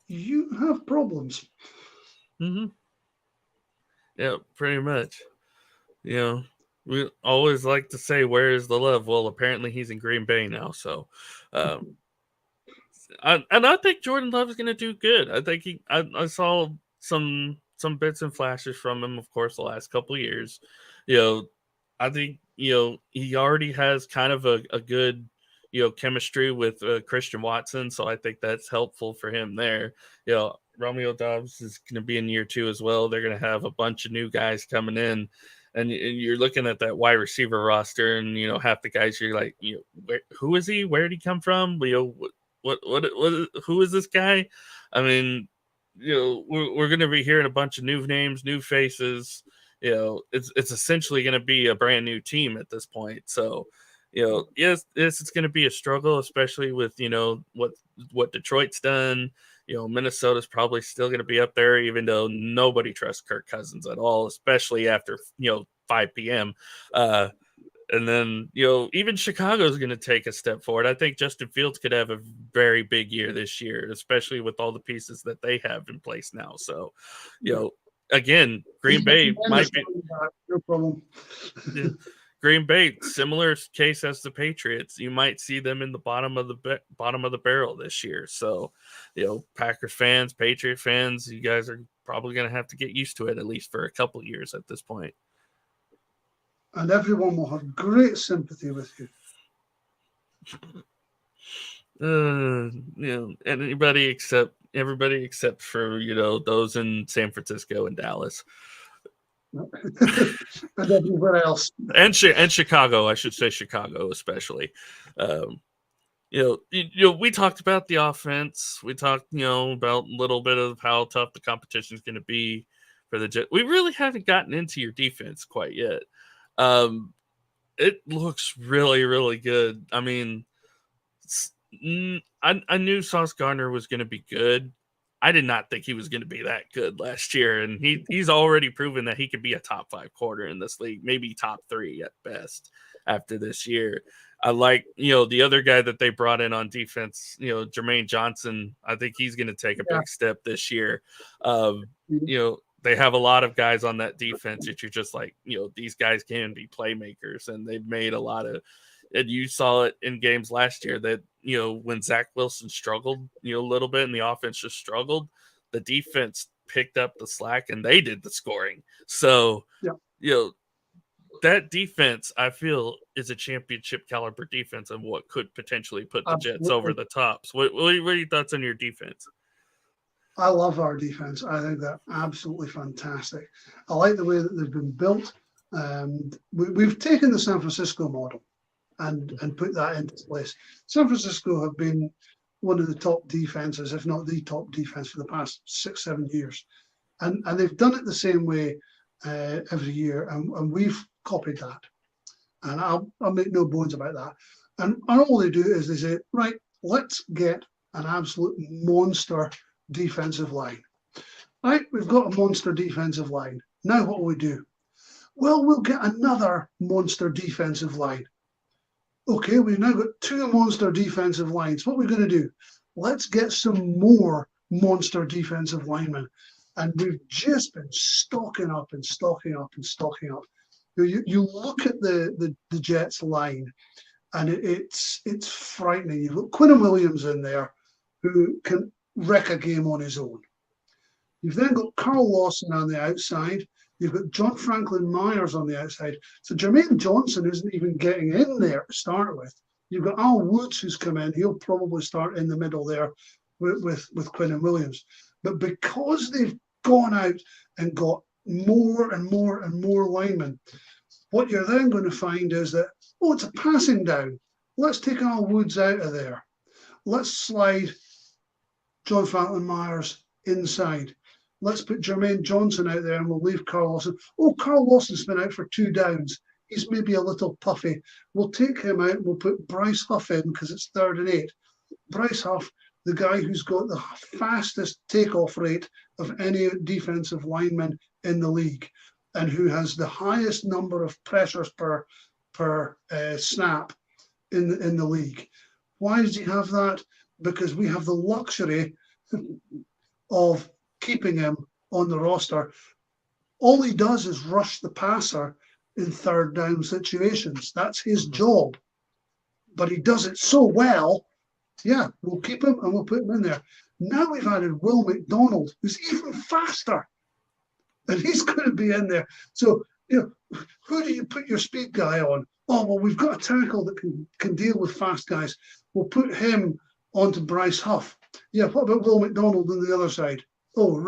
you have problems. Mm-hmm. Yeah, pretty much. We always like to say, where is the love? Well, apparently he's in Green Bay now. So, and I think Jordan Love is going to do good. I think I saw some bits and flashes from him, of course, the last couple of years. I think, he already has kind of a good, chemistry with Christian Watson. So I think that's helpful for him there. Romeo Doubs is going to be in year 2 as well. They're going to have a bunch of new guys coming in. And you're looking at that wide receiver roster, and half the guys you're like, who is he? Where did he come from? What who is this guy? I mean, we're going to be hearing a bunch of new names, new faces. It's essentially going to be a brand new team at this point. So, yes, it's going to be a struggle, especially with what Detroit's done. Minnesota's probably still going to be up there, even though nobody trusts Kirk Cousins at all, especially after 5 p.m. And then even Chicago's going to take a step forward. I think Justin Fields could have a very big year this year, especially with all the pieces that they have in place now. So, again, Green Bay might be no problem. Green Bay, similar case as the Patriots. You might see them in the bottom of the barrel this year. So, Packers fans, Patriot fans, you guys are probably going to have to get used to it at least for a couple years at this point. And everyone will have great sympathy with you. Everybody except for those in San Francisco and Dallas. And everywhere else, and Chicago, I should say Chicago especially. We talked about the offense. We talked, about a little bit of how tough the competition is going to be for the Jets. We really haven't gotten into your defense quite yet. It looks really, really good. I mean, I knew Sauce Gardner was going to be good. I did not think he was going to be that good last year, and he's already proven that he could be a top 5 quarter in this league, maybe top 3 at best after this year. I like, the other guy that they brought in on defense, Jermaine Johnson. I think he's going to take a big step this year. They have a lot of guys on that defense that you're just like, these guys can be playmakers, and they've made a lot of. And you saw it in games last year that, when Zach Wilson struggled, a little bit and the offense just struggled, the defense picked up the slack and they did the scoring. So, that defense, I feel, is a championship caliber defense and what could potentially put the Jets over the tops. What are your thoughts on your defense? I love our defense. I think they're absolutely fantastic. I like the way that they've been built. We've taken the San Francisco model and put that into place. San Francisco have been one of the top defenses, if not the top defense, for the past 6-7 years. And they've done it the same way every year, and we've copied that. And I'll make no bones about that. And all they do is they say, right, let's get an absolute monster defensive line. Right, we've got a monster defensive line. Now what will we do? Well, we'll get another monster defensive line. Okay, we've now got 2 monster defensive lines. What are we going to do? Let's get some more monster defensive linemen. And we've just been stocking up and stocking up and stocking up. You look at the Jets line, and it's frightening. You've got Quinnen Williams in there, who can wreck a game on his own. You've then got Carl Lawson on the outside. You've got John Franklin Myers on the outside. So Jermaine Johnson isn't even getting in there to start with. You've got Al Woods who's come in. He'll probably start in the middle there with Quinnen Williams. But because they've gone out and got more and more and more linemen, what you're then going to find is that, it's a passing down. Let's take Al Woods out of there. Let's slide John Franklin Myers inside. Let's put Jermaine Johnson out there and we'll leave Carl Lawson. Carl Lawson's been out for 2 downs. He's maybe a little puffy. We'll take him out and we'll put Bryce Huff in because it's 3rd and 8. Bryce Huff, the guy who's got the fastest takeoff rate of any defensive lineman in the league and who has the highest number of pressures per snap in the league. Why does he have that? Because we have the luxury of keeping him on the roster. All he does is rush the passer in 3rd down situations. That's his job. But he does it so well, we'll keep him and we'll put him in there. Now we've added Will McDonald, who's even faster. And he's going to be in there. So, who do you put your speed guy on? We've got a tackle that can deal with fast guys. We'll put him onto Bryce Huff. What about Will McDonald on the other side? We'll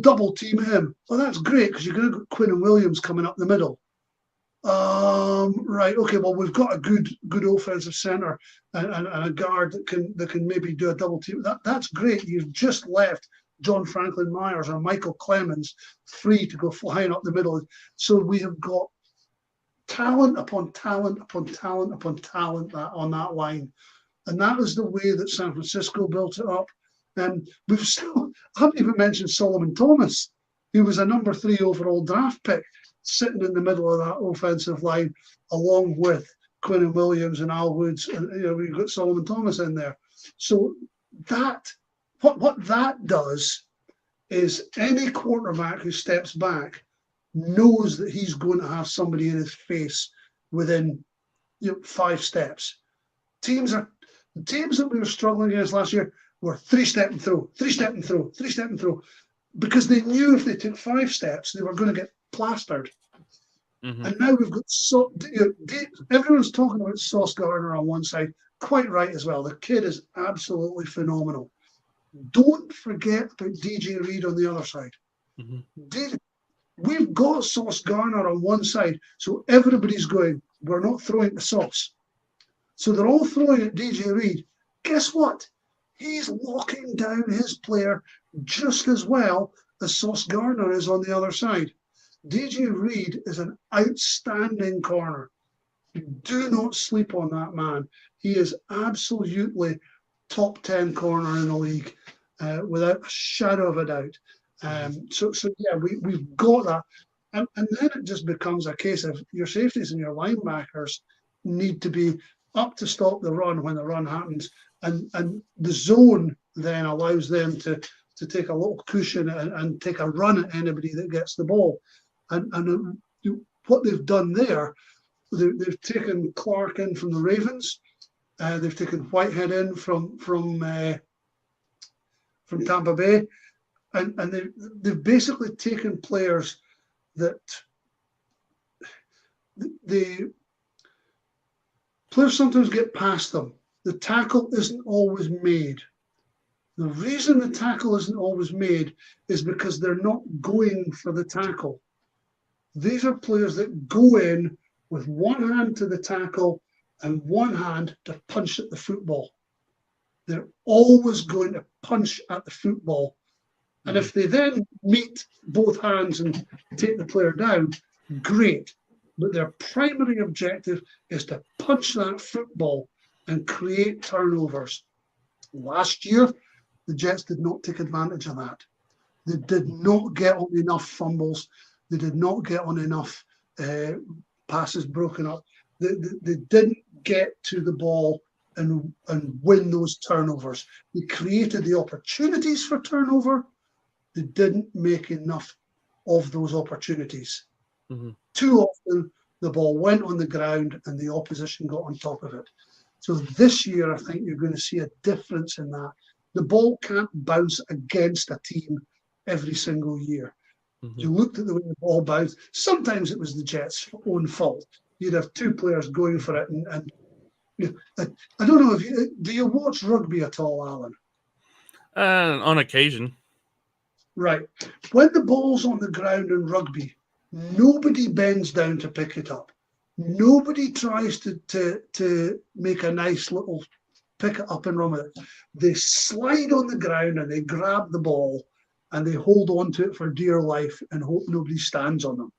double team him. That's great because you're going to get Quinnen Williams coming up the middle. We've got a good offensive center and a guard that can maybe do a double team. That's great. You've just left John Franklin Myers or Michael Clemens free to go flying up the middle. So we have got talent upon talent upon talent upon talent on that line. And that was the way that San Francisco built it up. And I haven't even mentioned Solomon Thomas, who was a number 3 overall draft pick, sitting in the middle of that offensive line, along with Quinnen Williams and Al Woods. And we've got Solomon Thomas in there. So what that does is any quarterback who steps back knows that he's going to have somebody in his face within 5 steps. The teams that we were struggling against last year were 3-stepping through, 3-stepping through, 3-stepping through, because they knew if they took 5 steps, they were going to get plastered. Mm-hmm. And now we've got everyone's talking about Sauce Gardner on one side, quite right as well. The kid is absolutely phenomenal. Don't forget about DJ Reed on the other side. Mm-hmm. We've got Sauce Gardner on one side, so everybody's going, we're not throwing the Sauce. So they're all throwing at DJ Reed. Guess what? He's locking down his player just as well as Sauce Gardner is on the other side. DJ Reed is an outstanding corner. Do not sleep on that man. He is absolutely top 10 corner in the league, without a shadow of a doubt. So yeah, we've got that. And then it just becomes a case of your safeties and your linebackers need to be up to stop the run when the run happens. And the zone then allows them to take a little cushion and take a run at anybody that gets the ball. And what they've done there, they've taken Clark in from the Ravens. They've taken Whitehead in from Tampa Bay, and they've basically taken players that the players sometimes get past them. The tackle isn't always made. The reason the tackle isn't always made is because they're not going for the tackle. These are players that go in with one hand to the tackle and one hand to punch at the football. They're always going to punch at the football. And if they then meet both hands and take the player down, great. But their primary objective is to punch that football and create turnovers. Last year, the Jets did not take advantage of that. They did not get on enough fumbles. They did not get on enough passes broken up. They didn't get to the ball and win those turnovers. They created the opportunities for turnover. They didn't make enough of those opportunities. Mm-hmm. Too often, the ball went on the ground and the opposition got on top of it. So this year, I think you're going to see a difference in that. The ball can't bounce against a team every single year. Mm-hmm. You looked at the way the ball bounced. Sometimes it was the Jets' own fault. You'd have two players going for it. And I don't know, do you watch rugby at all, Alan? On occasion. Right. When the ball's on the ground in rugby, nobody bends down to pick it up. Nobody tries to make a nice little pick it up and run with it. They slide on the ground and they grab the ball and they hold on to it for dear life and hope nobody stands on them.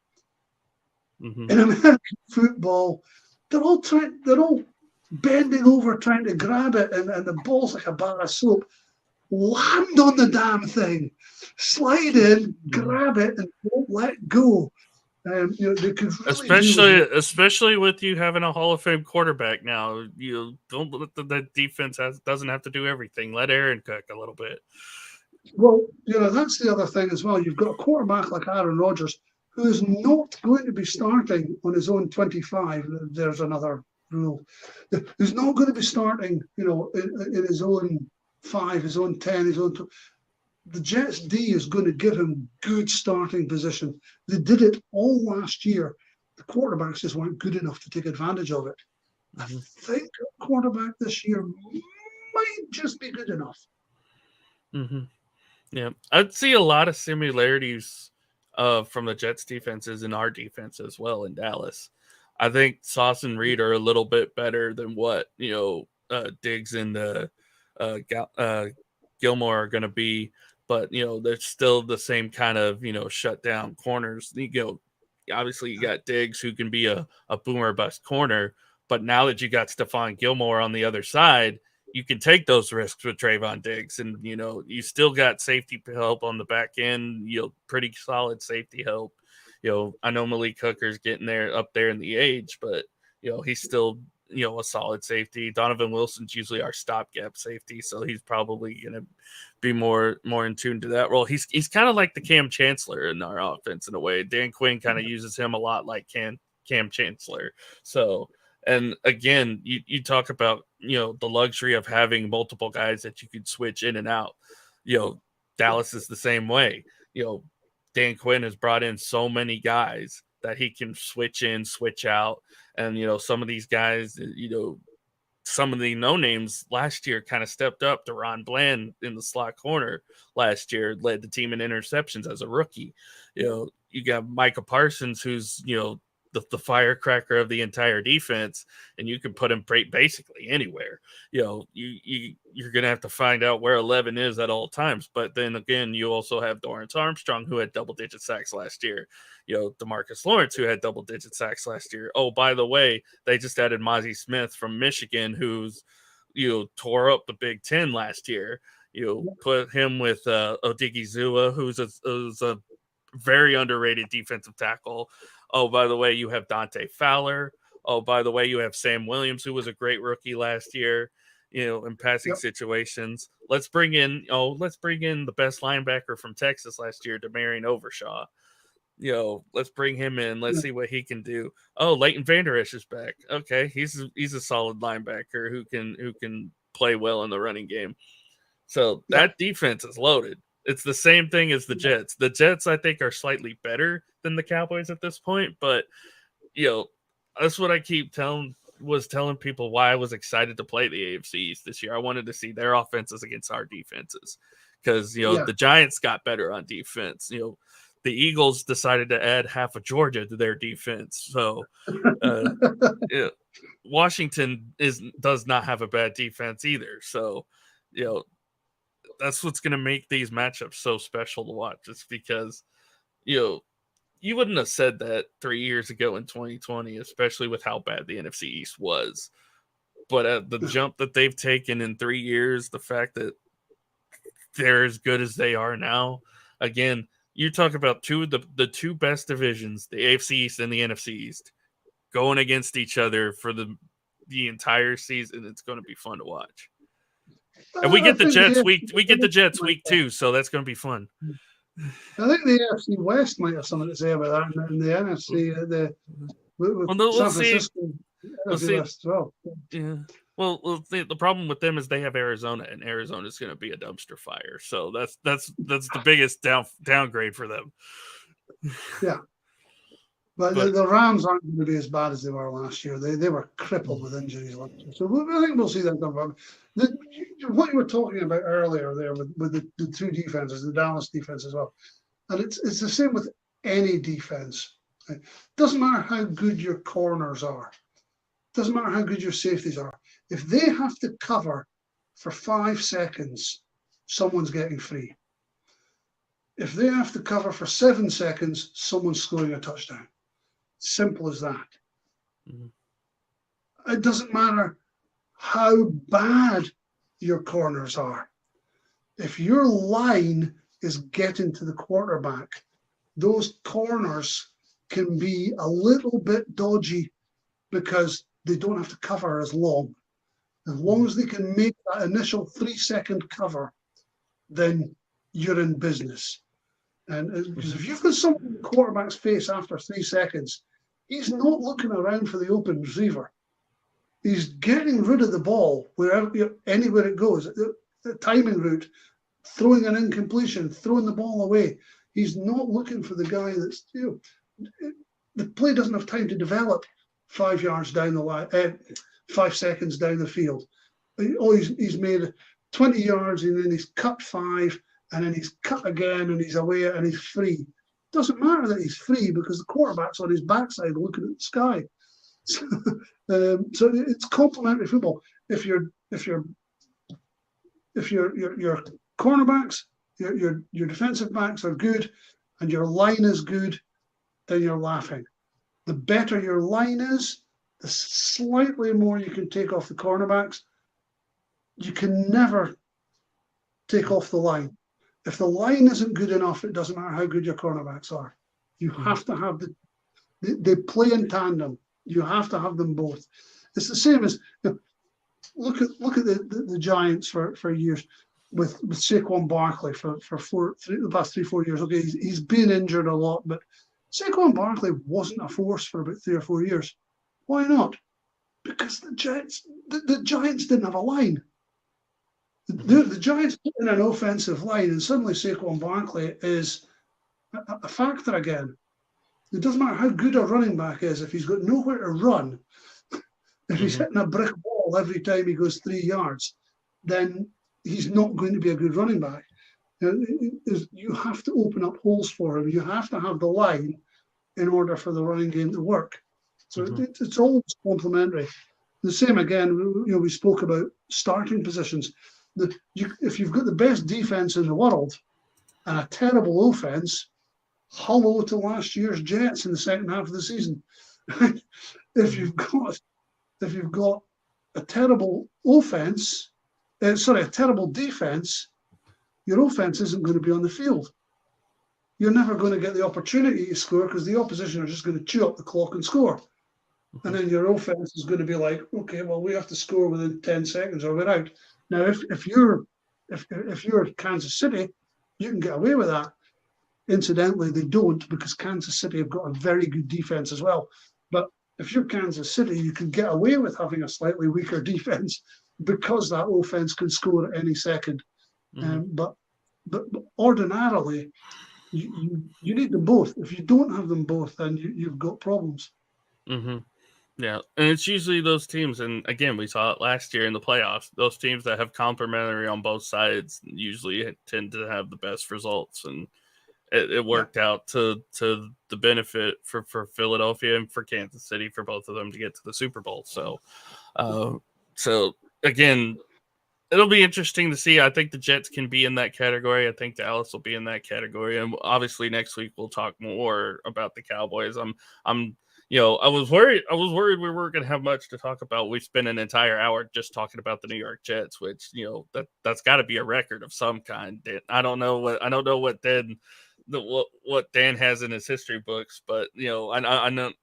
Mm-hmm. In American football, they're all bending over trying to grab it, and the ball's like a bar of soap. Land on the damn thing, slide in, grab it, and don't let go. They could really especially with you having a Hall of Fame quarterback now. You don't let the defense doesn't have to do everything. Let Aaron cook a little bit. Well, that's the other thing as well. You've got a quarterback like Aaron Rodgers who is not going to be starting on his own 25. There's another rule. Who's not going to be starting, in his own 5, his own 10, his own 2. The Jets D is going to give him good starting position. They did it all last year. The quarterbacks just weren't good enough to take advantage of it. Mm-hmm. I think a quarterback this year might just be good enough. Mm-hmm. Yeah, I'd see a lot of similarities from the Jets defenses and our defense as well in Dallas. I think Sauce and Reed are a little bit better than what Diggs and Gilmore are going to be, but they're still the same kind of shut down corners. Obviously you got Diggs who can be a boomer bust corner, but now that you got Stephon Gilmore on the other side, you can take those risks with Trayvon Diggs, and you still got safety help on the back end. Pretty solid safety help. I know Malik Hooker's getting up there in the age, but he's still a solid safety. Donovan Wilson's usually our stopgap safety, so he's probably going to be more in tune to that role. He's kind of like the Cam Chancellor in our offense in a way. Dan Quinn kind of uses him a lot like Cam Chancellor. So, and again, you talk about, the luxury of having multiple guys that you could switch in and out. Dallas is the same way. Dan Quinn has brought in so many guys that he can switch in, switch out. And, some of these guys, some of the no names last year kind of stepped up. Deron Bland in the slot corner last year led the team in interceptions as a rookie. You got Micah Parsons, who's, the firecracker of the entire defense, and you can put him basically anywhere. You're going to have to find out where 11 is at all times. But then again, you also have Dorrance Armstrong, who had double-digit sacks last year. DeMarcus Lawrence, who had double-digit sacks last year. Oh, by the way, they just added Mozzie Smith from Michigan, who's, tore up the Big Ten last year. Put him with Odigizua, who's a very underrated defensive tackle. Oh, by the way, you have Dante Fowler. Oh, by the way, you have Sam Williams, who was a great rookie last year, in passing situations. Let's bring in the best linebacker from Texas last year, Demarion Overshaw. Let's bring him in. Let's see what he can do. Oh, Leighton Vander Esch is back. Okay, he's a solid linebacker who can play well in the running game. So that defense is loaded. It's the same thing as the Jets. The Jets, I think, are slightly better than the Cowboys at this point, but that's what I keep telling people why I was excited to play the AFC East this year. I wanted to see their offenses against our defenses because the Giants got better on defense. The Eagles decided to add half of Georgia to their defense, so Washington does not have a bad defense either. So that's what's going to make these matchups so special to watch. It's because, you wouldn't have said that 3 years ago in 2020, especially with how bad the NFC East was. But the jump that they've taken in 3 years, the fact that they're as good as they are now, again, you talk about the two best divisions, the AFC East and the NFC East, going against each other for the entire season. It's going to be fun to watch. And we get the Jets week 2, so that's going to be fun. I think the AFC West might have something to say about that, and the NFC, San Francisco, NFC West as well. Yeah. Well, the problem with them is they have Arizona, and Arizona is going to be a dumpster fire. So that's the biggest downgrade for them. Yeah. But the Rams aren't going to be as bad as they were last year. They were crippled with injuries last year. So I think we'll see that come from. What you were talking about earlier there with the two defenses, the Dallas defense as well. And it's the same with any defense. It doesn't matter how good your corners are. It doesn't matter how good your safeties are. If they have to cover for 5 seconds, someone's getting free. If they have to cover for 7 seconds, someone's scoring a touchdown. Simple as that. Mm-hmm. It doesn't matter how bad your corners are. If your line is getting to the quarterback, those corners can be a little bit dodgy because they don't have to cover as long. As long as they can make that initial 3-second cover, then you're in business. And because if you've got someone in the quarterback's face after 3 seconds, he's not looking around for the open receiver. He's getting rid of the ball anywhere it goes. The timing route, throwing an incompletion, throwing the ball away. He's not looking for the guy that's, the play doesn't have time to develop 5 yards down the line, 5 seconds down the field. Oh, he's made 20 yards and then he's cut 5 and then he's cut again and he's away and he's free. Doesn't matter that he's free because the quarterback's on his backside looking at the sky. So it's complementary football. If your cornerbacks, your defensive backs are good, and your line is good, then you're laughing. The better your line is, the slightly more you can take off the cornerbacks. You can never take off the line. If the line isn't good enough, it doesn't matter how good your cornerbacks are. You have to have they play in tandem. You have to have them both. It's the same as look at the Giants for years with Saquon Barkley for the past 3-4 years. Okay, he's been injured a lot, but Saquon Barkley wasn't a force for about 3 or 4 years. Why not? Because the Giants didn't have a line. The Giants put in an offensive line, and suddenly Saquon Barkley is a factor again. It doesn't matter how good a running back is if he's got nowhere to run. If he's hitting a brick wall every time he goes 3 yards, then he's not going to be a good running back. You have to open up holes for him. You have to have the line in order for the running game to work. So it's always complementary. The same again, we spoke about starting positions. If you've got the best defense in the world and a terrible offense, hello to last year's Jets in the second half of the season. If you've got a terrible offense, a terrible defense, your offense isn't going to be on the field. You're never going to get the opportunity to score because the opposition are just going to chew up the clock and score. And then your offense is going to be like, okay, well, we have to score within 10 seconds or we're out. Now, if you're Kansas City, you can get away with that. Incidentally, they don't, because Kansas City have got a very good defense as well. But if you're Kansas City, you can get away with having a slightly weaker defense because that offense can score at any second. But ordinarily, you need them both. If you don't have them both, then you've got problems. Yeah, and it's usually those teams, and again, we saw it last year in the playoffs. Those teams that have complementary on both sides usually tend to have the best results, and it worked out to the benefit for Philadelphia and for Kansas City for both of them to get to the Super Bowl. So again, it'll be interesting to see. I think the Jets can be in that category. I think Dallas will be in that category, and obviously next week we'll talk more about the Cowboys. I was worried we weren't going to have much to talk about. We spent an entire hour just talking about the New York Jets, which, that's got to be a record of some kind. I don't know what Dan has in his history books, but I know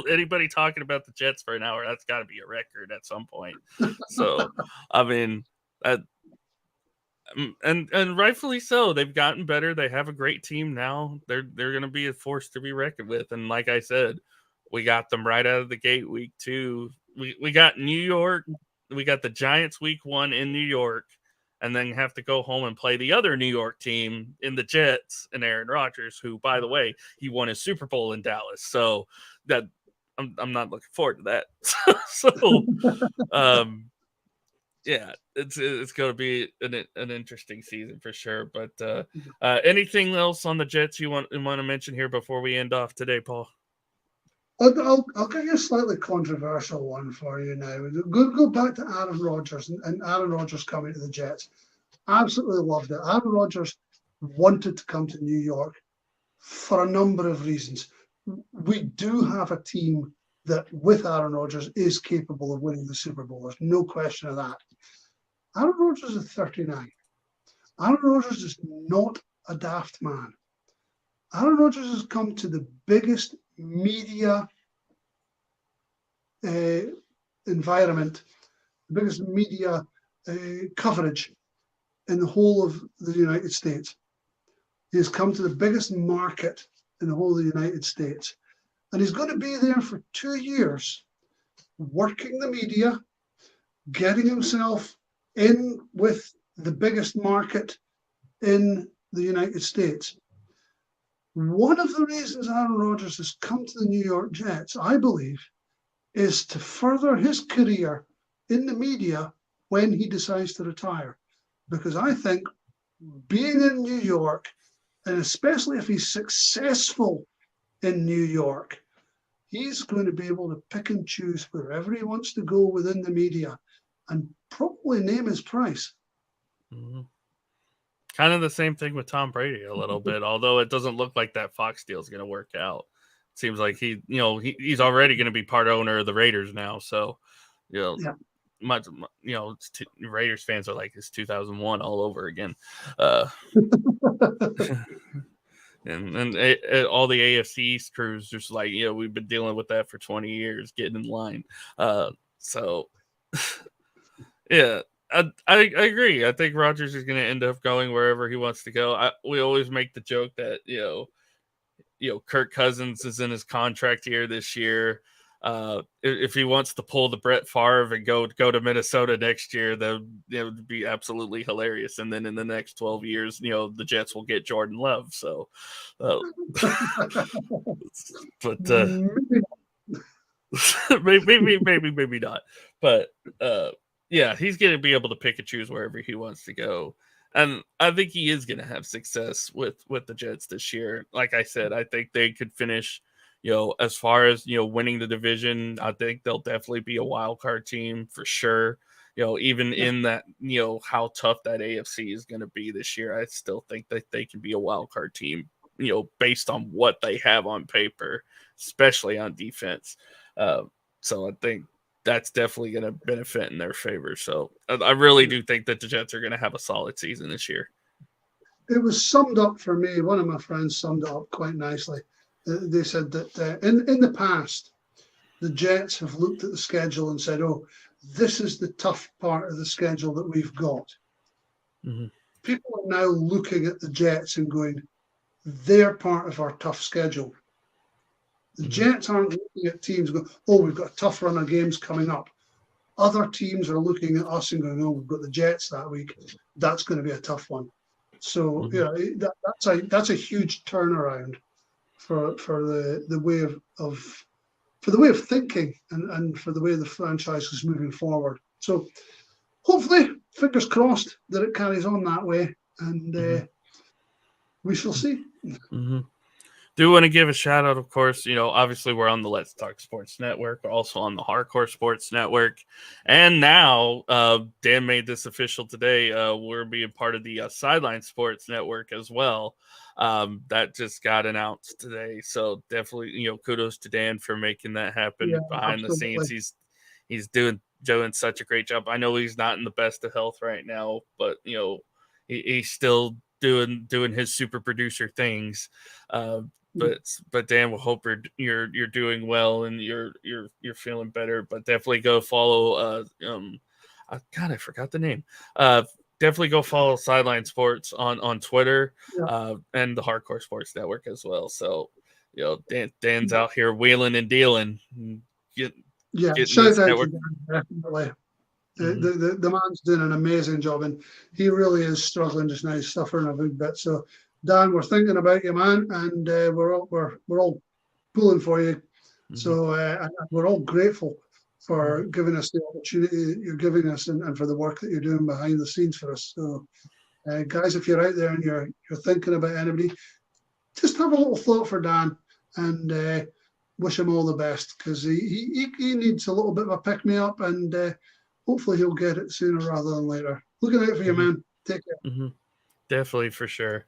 anybody talking about the Jets for an hour, that's got to be a record at some point. So, I mean, and rightfully so. They've gotten better. They have a great team now. They're going to be a force to be reckoned with. And like I said, we got them right out of the gate week 2. We got New York. We got the Giants week 1 in New York, and then have to go home and play the other New York team in the Jets and Aaron Rodgers, who, by the way, he won his Super Bowl in Dallas. So that I'm not looking forward to that. Yeah, it's going to be an interesting season for sure. But anything else on the Jets you want to mention here before we end off today, Paul? I'll get you a slightly controversial one for you now. Go back to Aaron Rodgers and Aaron Rodgers coming to the Jets. Absolutely loved it. Aaron Rodgers wanted to come to New York for a number of reasons. We do have a team that, with Aaron Rodgers, is capable of winning the Super Bowl. There's no question of that. Aaron Rodgers is 39. Aaron Rodgers is not a daft man. Aaron Rodgers has come to the biggest media environment, the biggest media coverage in the whole of the United States. He has come to the biggest market in the whole of the United States. And he's going to be there for 2 years, working the media, getting himself in with the biggest market in the United States. One of the reasons Aaron Rodgers has come to the New York Jets, I believe, is to further his career in the media when he decides to retire. Because I think being in New York, and especially if he's successful in New York, he's going to be able to pick and choose wherever he wants to go within the media and probably name his price. Mm-hmm. Kind of the same thing with Tom Brady a little bit, although it doesn't look like that Fox deal is going to work out. It seems like he's already going to be part owner of the Raiders now. So, Raiders fans are like, it's 2001 all over again. all the AFC East crews just like, we've been dealing with that for 20 years, getting in line. So yeah, I agree. I think Rodgers is going to end up going wherever he wants to go. We always make the joke that Kirk Cousins is in his contract year this year. If he wants to pull the Brett Favre and go to Minnesota next year, that would be absolutely hilarious. And then in the next 12 years, the Jets will get Jordan Love. So, but maybe not. But yeah, he's going to be able to pick and choose wherever he wants to go. And I think he is going to have success with the Jets this year. Like I said, I think they could finish, as far as, winning the division. I think they'll definitely be a wild card team for sure. Even in that, how tough that AFC is going to be this year, I still think that they can be a wild card team, based on what they have on paper, especially on defense. So I think that's definitely going to benefit in their favor. So I really do think that the Jets are going to have a solid season this year. It was summed up for me. One of my friends summed it up quite nicely. They said that in the past, the Jets have looked at the schedule and said, oh, this is the tough part of the schedule that we've got. Mm-hmm. People are now looking at the Jets and going, they're part of our tough schedule. The Jets aren't looking at teams going, oh, we've got a tough run of games coming up. Other teams are looking at us and going, oh, we've got the Jets that week. That's going to be a tough one. So that's a huge turnaround for the way of thinking and for the way the franchise is moving forward. So hopefully, fingers crossed that it carries on that way, and we shall see. Mm-hmm. Do want to give a shout out, of course, obviously we're on the Let's Talk Sports Network. We're also on the Hardcore Sports Network. And now, Dan made this official today. We're being part of the Sideline Sports Network as well. That just got announced today. So definitely, kudos to Dan for making that happen behind absolutely. The scenes. He's doing such a great job. I know he's not in the best of health right now, but, he's still doing his super producer things. But Dan, we'll hope you're doing well and you're feeling better. But definitely go follow. I forgot the name. Definitely go follow Sideline Sports on Twitter and the Hardcore Sports Network as well. So Dan's out here wheeling and dealing. Shout out to Dan, definitely. The man's doing an amazing job, and he really is struggling just now. He's suffering a big bit. So, Dan, we're thinking about you, man, and we're all pulling for you. Mm-hmm. So we're all grateful for giving us the opportunity you're giving us, and for the work that you're doing behind the scenes for us. So, guys, if you're out there and you're thinking about anybody, just have a little thought for Dan and wish him all the best, because he needs a little bit of a pick me up, and hopefully he'll get it sooner rather than later. Looking out for you, man. Take care. Mm-hmm. Definitely, for sure.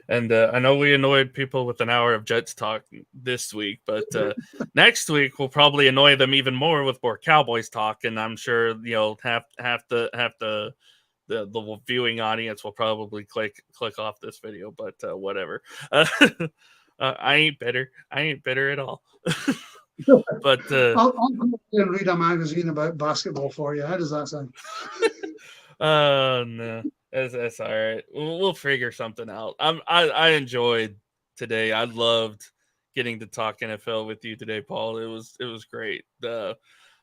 And I know we annoyed people with an hour of Jets talk this week, but next week we'll probably annoy them even more with more Cowboys talk. And I'm sure half the viewing audience will probably click off this video. But whatever. I ain't bitter. I ain't bitter at all. But I'll go and read a magazine about basketball for you. How does that sound? No. That's all right. We'll figure something out. I enjoyed today. I loved getting to talk NFL with you today, Paul. It was great.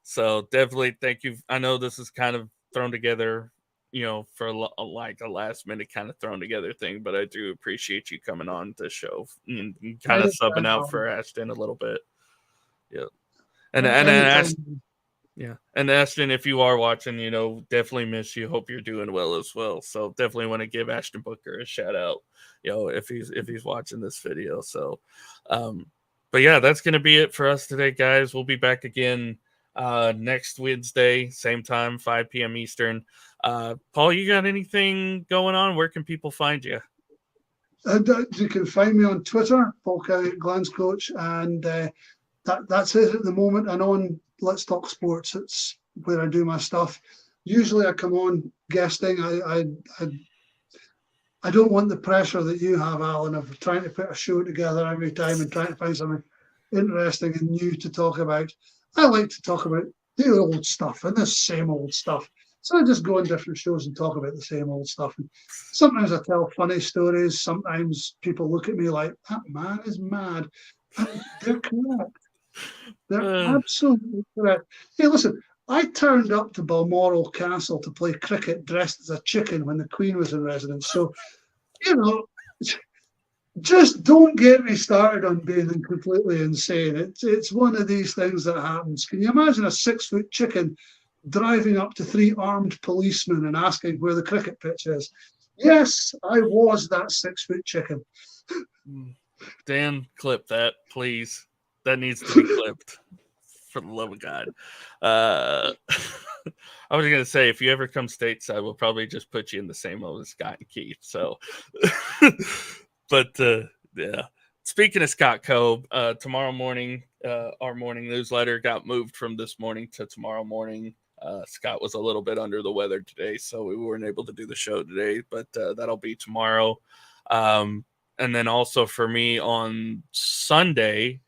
So definitely thank you. I know this is kind of thrown together, for like a last minute kind of thrown together thing, but I do appreciate you coming on the show and kind of subbing out for Ashton a little bit. Yeah, and Ashton. Yeah. And Ashton, if you are watching, definitely miss you. Hope you're doing well as well. So definitely want to give Ashton Booker a shout out, if he's watching this video. So, but yeah, that's going to be it for us today, guys. We'll be back again next Wednesday, same time, 5 p.m. Eastern. Paul, you got anything going on? Where can people find you? You can find me on Twitter, Paul Kelly, Glance Coach, and that's it at the moment. And on Let's Talk Sports, it's where I do my stuff. Usually I come on guesting. I don't want the pressure that you have, Alan, of trying to put a show together every time and trying to find something interesting and new to talk about. I like to talk about the old stuff and the same old stuff. So I just go on different shows and talk about the same old stuff. And sometimes I tell funny stories. Sometimes people look at me like, that man is mad. And they're correct. They're absolutely correct. Hey, listen, I turned up to Balmoral Castle to play cricket dressed as a chicken when the Queen was in residence. So, you know, just don't get me started on being completely insane. It's one of these things that happens. Can you imagine a 6-foot chicken driving up to 3 armed policemen and asking where the cricket pitch is? Yes, I was that 6-foot chicken. Dan, clip that, please. That needs to be clipped. For the love of God. I was going to say, if you ever come stateside, we'll probably just put you in the same old as Scott and Keith. So, but yeah. Speaking of Scott Coe, tomorrow morning, our morning newsletter got moved from this morning to tomorrow morning. Scott was a little bit under the weather today, so we weren't able to do the show today, but that'll be tomorrow. And then also for me on Sunday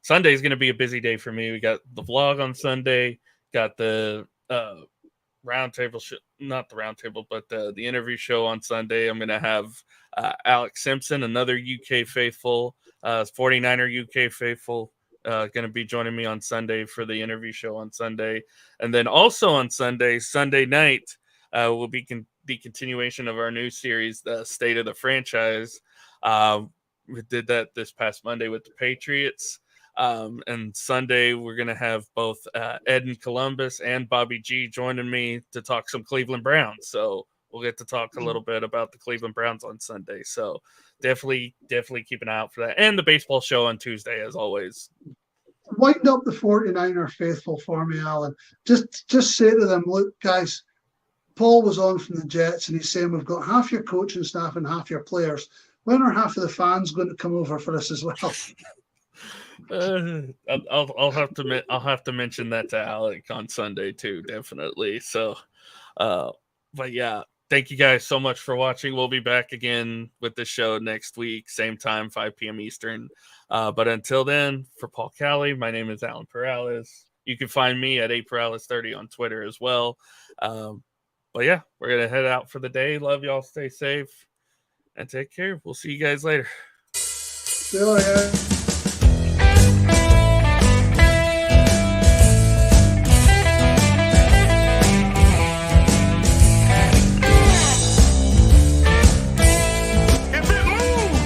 is going to be a busy day for me. We got the vlog on Sunday, got the roundtable, not the roundtable, but the interview show on Sunday. I'm going to have Alex Simpson, another UK faithful, 49er UK faithful, going to be joining me on Sunday for the interview show on Sunday. And then also on Sunday night, will be the continuation of our new series, The State of the Franchise. We did that this past Monday with the Patriots. And Sunday, we're going to have both Ed in Columbus and Bobby G joining me to talk some Cleveland Browns. So we'll get to talk a little bit about the Cleveland Browns on Sunday. So definitely keep an eye out for that. And the baseball show on Tuesday, as always. Wind up the 49er faithful for me, Alan. Just say to them, look, guys, Paul was on from the Jets and he's saying we've got half your coaching staff and half your players. When are half of the fans going to come over for us as well? I'll have to mention that to Alec on Sunday too, definitely. So, but yeah, thank you guys so much for watching. We'll be back again with the show next week, same time, 5 p.m. Eastern. But until then, for Paul Cali, my name is Alan Perales. You can find me at aperales30 on Twitter as well. But yeah, we're gonna head out for the day. Love y'all. Stay safe and take care. We'll see you guys later. See you later.